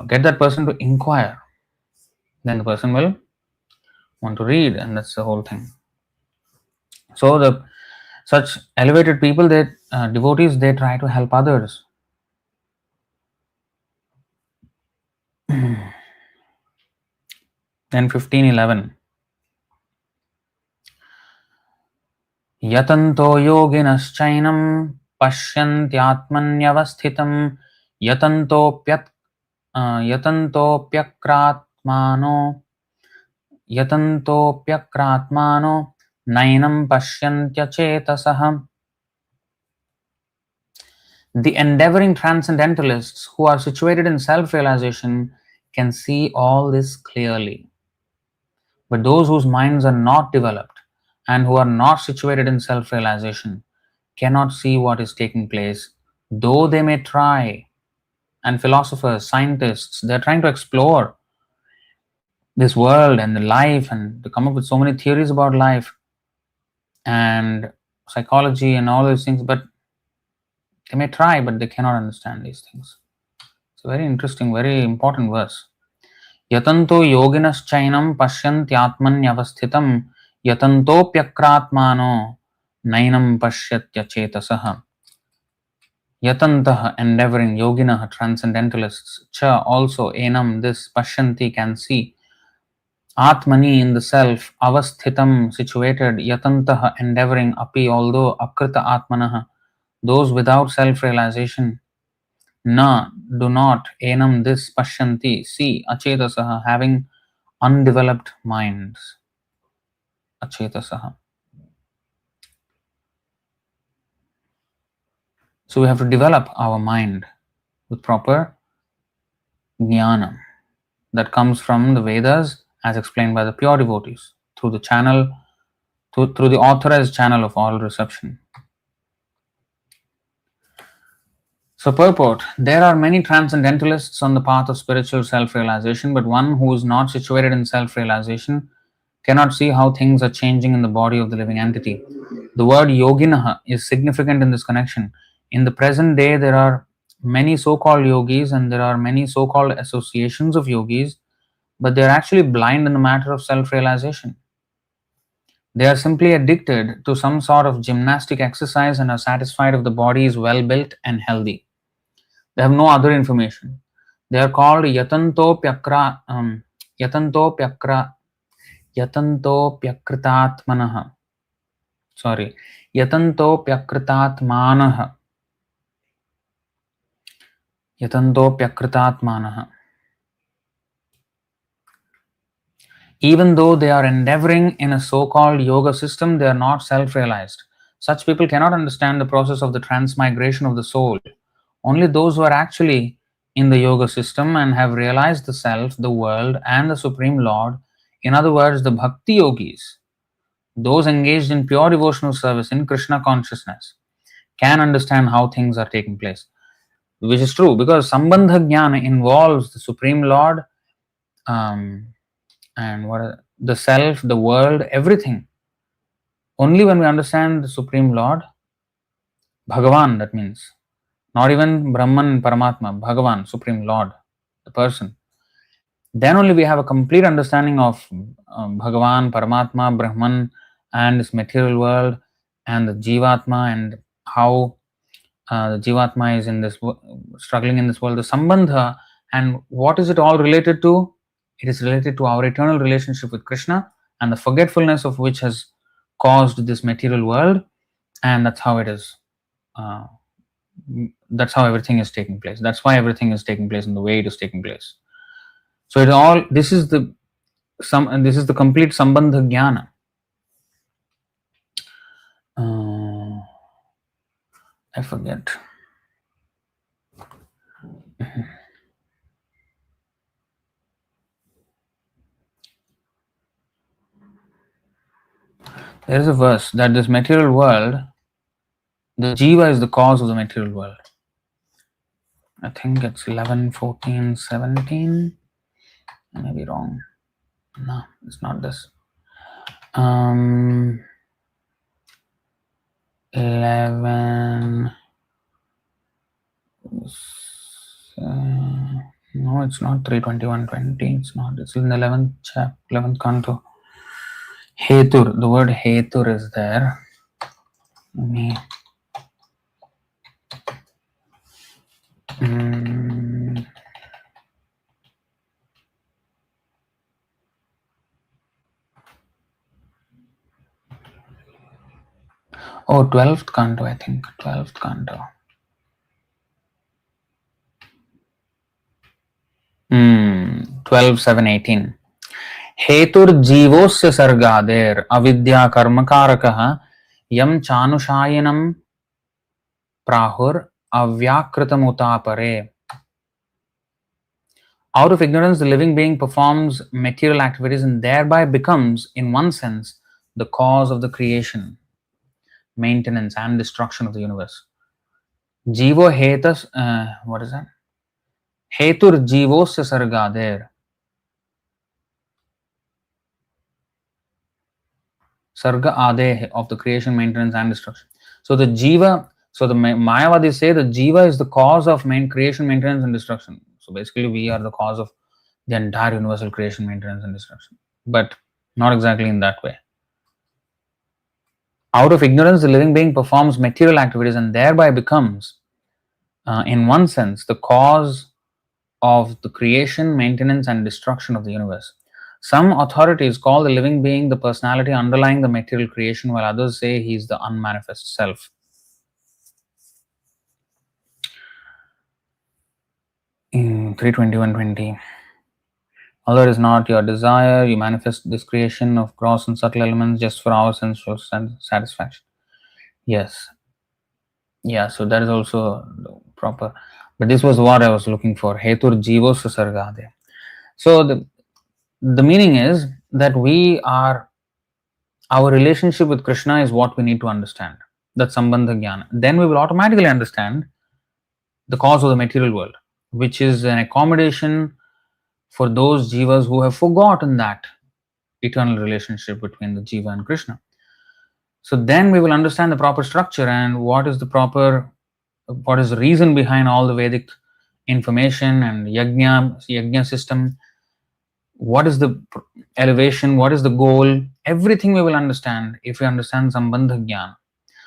Get that person to inquire. Then the person will want to read, and that's the whole thing. So such elevated people, devotees, they try to help others. Then 15:11. Yatanto yoginaschainam pasyantyatmanyavasthitam yatantopyakratmano nainam pashyantyacetasaha. The endeavoring transcendentalists who are situated in self-realization can see all this clearly. But those whose minds are not developed and who are not situated in self-realization cannot see what is taking place, though they may try. And philosophers, scientists, they're trying to explore this world and the life and to come up with so many theories about life and psychology and all these things, but they may try, but they cannot understand these things. It's a very interesting, very important verse. Yatanto yoginaschainam pashyantyatmanyavasthitam yatantopyakratmano nainam pashyatyachetasah. Yatantah, endeavoring, yoginah, transcendentalists, cha, also, enam, this, pashyanti, can see, atmani, in the self, avasthitam, situated, yatantah, endeavoring, api, although, akrita atmanah, those without self-realization, na, do not, enam, this, pashyanti, see, achetasaha, having undeveloped minds, achetasaha. So we have to develop our mind with proper jnana that comes from the Vedas, as explained by the pure devotees, through the channel, through the authorized channel of all reception. So purport, there are many transcendentalists on the path of spiritual self-realization, but one who is not situated in self-realization cannot see how things are changing in the body of the living entity. The word yoginaha is significant in this connection. In the present day, there are many so-called yogis and there are many so-called associations of yogis, but they are actually blind in the matter of self-realization. They are simply addicted to some sort of gymnastic exercise and are satisfied if the body is well built and healthy. They have no other information. They are called yatantopyakritatmanah. Yatantopyakritatmanah. Even though they are endeavoring in a so-called yoga system, they are not self-realized. Such people cannot understand the process of the transmigration of the soul. Only those who are actually in the yoga system and have realized the self, the world, and the Supreme Lord, in other words, the bhakti yogis, those engaged in pure devotional service in Krishna consciousness can understand how things are taking place, which is true because Sambandha Jnana involves the Supreme Lord, and the self, the world, everything. Only when we understand the Supreme Lord, Bhagavan, that means, not even Brahman, Paramatma, Bhagavan, Supreme Lord, the person, then only we have a complete understanding of Bhagavan, Paramatma, Brahman, and this material world, and the Jivatma, and how the Jivatma is in this struggling in this world, the Sambandha, and what is it all related to? It is related to our eternal relationship with Krishna and the forgetfulness of which has caused this material world, and that's how it is. That's how everything is taking place. That's why everything is taking place in the way it is taking place. So it all this is the complete Sambandha Jnana. I forget. There is a verse that this material world, the Jiva is the cause of the material world. I think it's 11, 14, 17. I may be wrong. No, it's not this. 11. No, it's not 3:21:20. It's not. It's in the 11th chapter, 11th canto. Hetur. The word Hetur is there. Let me. Oh, 12th canto, I think. 12th canto. 12:7:18. हेतुर जीवोस्य सर्गादेर अविद्या कर्मकारकः यम चानुशायनम प्राहुर अव्याकृतमुतापरे. Out of ignorance, the living being performs material activities and thereby becomes, in one sense, the cause of the creation, maintenance, and destruction of the universe. Jivo hetas, what is that? Hetur jivosya sargader. Sarga ade of the creation, maintenance, and destruction. So the jiva, so the Mayavadis say the jiva is the cause of creation, maintenance, and destruction. So basically, we are the cause of the entire universal creation, maintenance, and destruction. But not exactly in that way. Out of ignorance, the living being performs material activities and thereby becomes, in one sense, the cause of the creation, maintenance, and destruction of the universe. Some authorities call the living being the personality underlying the material creation, while others say he is the unmanifest self. In 3:21:20. Although it is not your desire, you manifest this creation of gross and subtle elements just for our sensual satisfaction. Yes. Yeah, so that is also proper. But this was what I was looking for. Hetur jivos sargade. So the meaning is that our relationship with Krishna is what we need to understand. That's Sambandha Jnana. Then we will automatically understand the cause of the material world, which is an accommodation for those jivas who have forgotten that eternal relationship between the jiva and Krishna. So then we will understand the proper structure and what is the reason behind all the Vedic information and yajna system. What is the elevation? What is the goal? Everything we will understand if we understand Sambandha Jnana.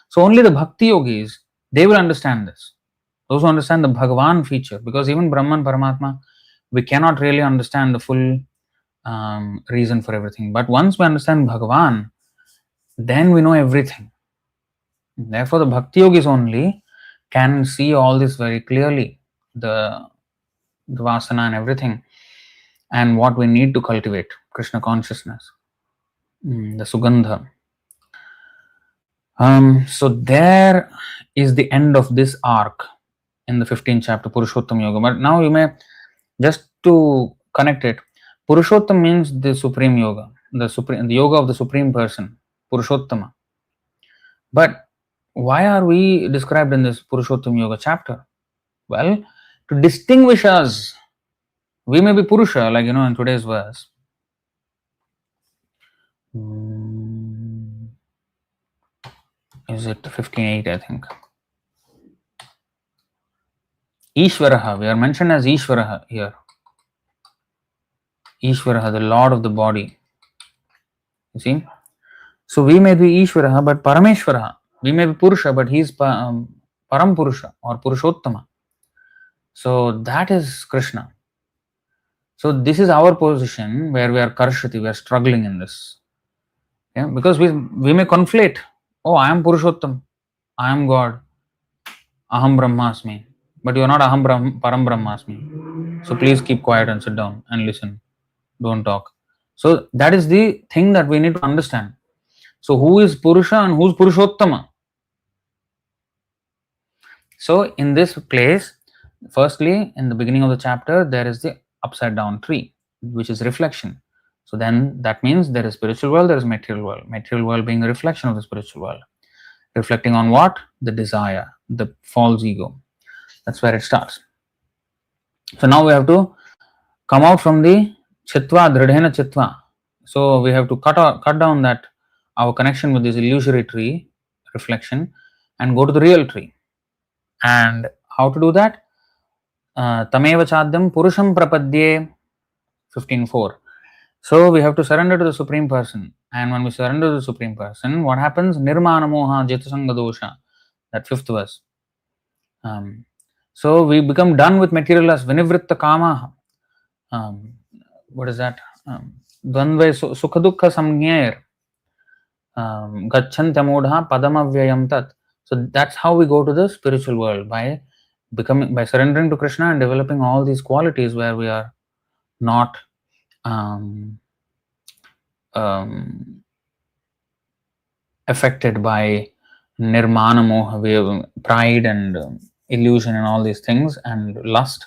So only the Bhakti Yogis, they will understand this. Those who understand the Bhagavan feature, because even Brahman, Paramatma, we cannot really understand the full reason for everything. But once we understand Bhagavan, then we know everything. Therefore, the Bhakti Yogis only can see all this very clearly, the vasana and everything, and what we need to cultivate, Krishna consciousness, the Sugandha. So there is the end of this arc in the 15th chapter, Puruṣottama-yoga. But now you may, just to connect it, Puruṣottam means the supreme yoga, the yoga of the supreme person. Puruṣottama. But why are we described in this Puruṣottama-yoga chapter? Well, to distinguish us. We may be Purusha, like in today's verse. Is it 15:8, I think? Ishvaraha, we are mentioned as Ishvaraha here. Ishvaraha, the Lord of the body. You see? So we may be Ishvaraha, but Parameshvaraha. We may be Purusha, but he is Param Purusha or Puruṣottama. So that is Krishna. So this is our position where we are Karshati, we are struggling in this. Yeah? Because we may conflate. Oh, I am Puruṣottam, I am God, Aham Brahmasmi. But you are not Aham Param Brahmasmi. So please keep quiet and sit down and listen. Don't talk. So that is the thing that we need to understand. So who is Purusha and who is Puruṣottama? So in this place, firstly, in the beginning of the chapter, there is the upside down tree, which is reflection. So then that means there is spiritual world, there is material world. Material world being a reflection of the spiritual world. Reflecting on what? The desire, the false ego. That's where it starts. So now we have to come out from the chitva, dridhena chitva. So we have to cut down that our connection with this illusory tree, reflection, and go to the real tree. And how to do that? Tameva chadyam purusham prapadye 15:4. So we have to surrender to the Supreme Person. And when we surrender to the Supreme Person, what happens? Nirmana moha jitasanga dosha. That 5th verse. So we become done with material lust. Vinivritta kama. What is that? Dvandve sukha dukkha samgnair. Gacchanta modha padamavyayam tat. So that's how we go to the spiritual world, by surrendering to Krishna and developing all these qualities where we are not affected by nirmana moha, pride and illusion and all these things and lust,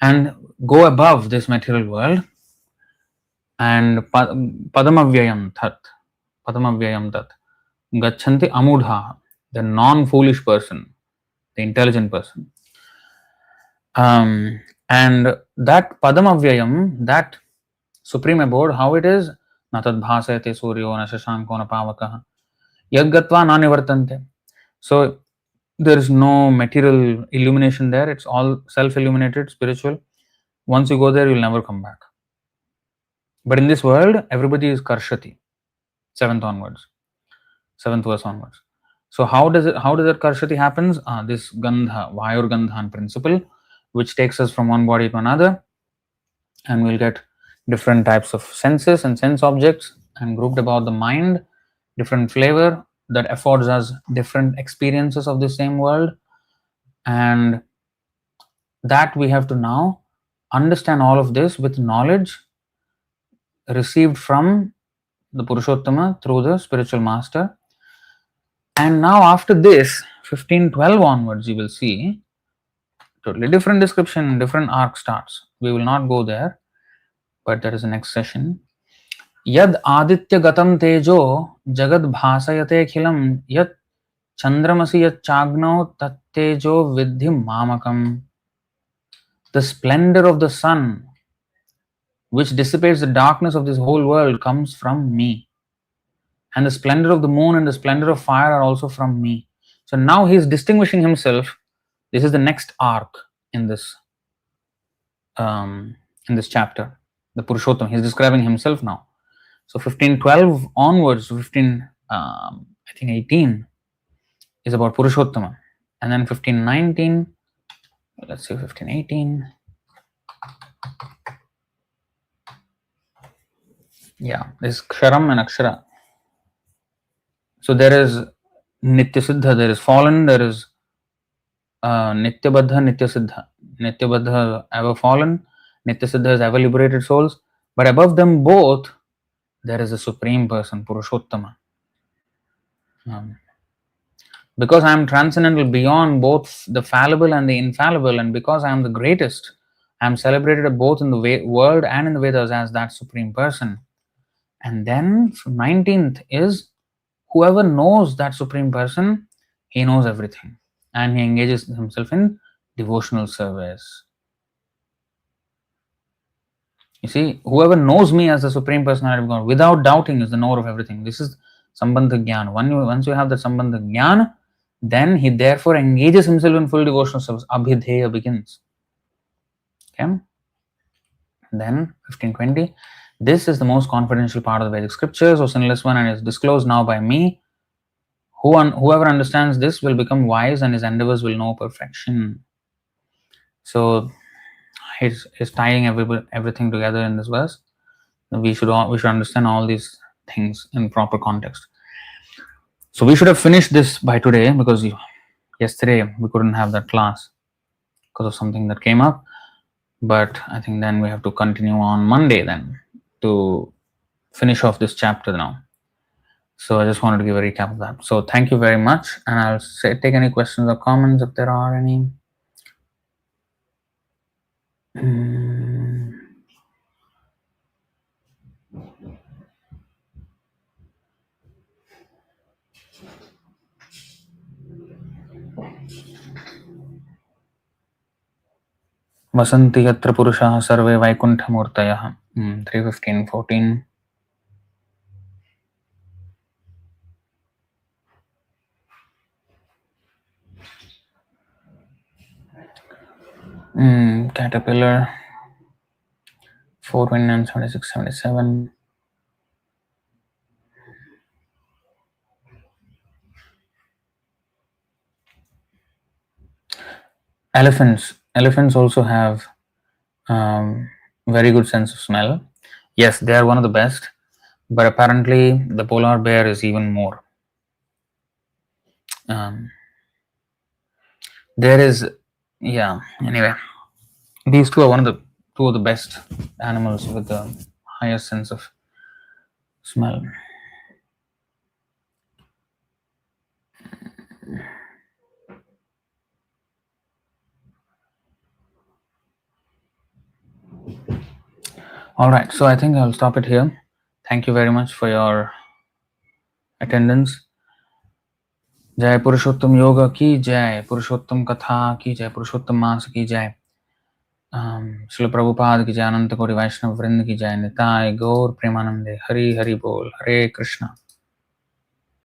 and go above this material world and padamavyayam tat, gachanti amudha, the non-foolish person, the intelligent person. And that padamavyayam, that supreme abode, how it is? Natad bhasayate suryo na shashanko na pavakaha yaggatva na nivartante. So there is no material illumination there. It's all self-illuminated, spiritual. Once you go there, you'll never come back. But in this world, everybody is Karshati. 7th verse onwards. So how does that Karshati happens? This Gandha, Vayur Gandhan principle, which takes us from one body to another, and we'll get different types of senses and sense objects, and grouped about the mind, different flavor that affords us different experiences of the same world. And that we have to now understand all of this with knowledge received from the Puruṣottama through the spiritual master. And now after this, 15:12 onwards, you will see totally different description, different arc starts. We will not go there, but that is the next session. Yad aditya gatam tejo jagad bhasayate khilam yat chandramasi yat chagno tat tejo vidhi mamakam. The splendor of the sun, which dissipates the darkness of this whole world, comes from me. And the splendor of the moon and the splendor of fire are also from me. So now he is distinguishing himself. This is the next arc in this chapter. The Puruṣottama, he is describing himself now. So 15:12 onwards, 18 is about Puruṣottama. And then 15:19, let's see, 15:18. Yeah, this is Ksharam and Akshara. So there is Nitya Siddha, there is fallen, there is Nitya Baddha, Nitya Siddha. Nitya Baddha ever fallen, Nitya Siddha is ever liberated souls. But above them both, there is a supreme person, Puruṣottama. Because I am transcendental beyond both the fallible and the infallible, and because I am the greatest, I am celebrated both in the world and in the Vedas as that supreme person. And then 19th is whoever knows that Supreme Person, he knows everything, and he engages himself in devotional service. You see, whoever knows me as the Supreme Personality of God without doubting is the knower of everything. This is Sambandha Jnana. Once you have the Sambandha Jnana, then he therefore engages himself in full devotional service. Abhidheya begins. Okay? Then 1520. This is the most confidential part of the Vedic scriptures, O sinless one, and is disclosed now by me. Whoever understands this will become wise, and his endeavors will know perfection. So he's tying everything together in this verse. We should understand all these things in proper context. So we should have finished this by today, because yesterday we couldn't have that class because of something that came up. But I think then we have to continue on Monday then to finish off this chapter now. So I just wanted to give a recap of that. So thank you very much, and I'll take any questions or comments if there are any. Vasanti yatra purushaः sarve vaikunthamurtayः. 3:15-14. Caterpillar 429, 76, 77. Elephants also have very good sense of smell. Yes, they are one of the best, but apparently the polar bear is even more. Anyway, these two are two of the best animals with the highest sense of smell. All right, so I think I'll stop it here. Thank you very much for your attendance. Jai Puruṣottama-yoga ki jai, Puruṣottama-kathā ki jai, Puruṣottama-dāsa ki jai, Srila Prabhupada ki jai, Ananta Koti Vaishnava Vrinda ki jai, Nitai Gaur Premanande, Hari Hari Bol, Hare Krishna.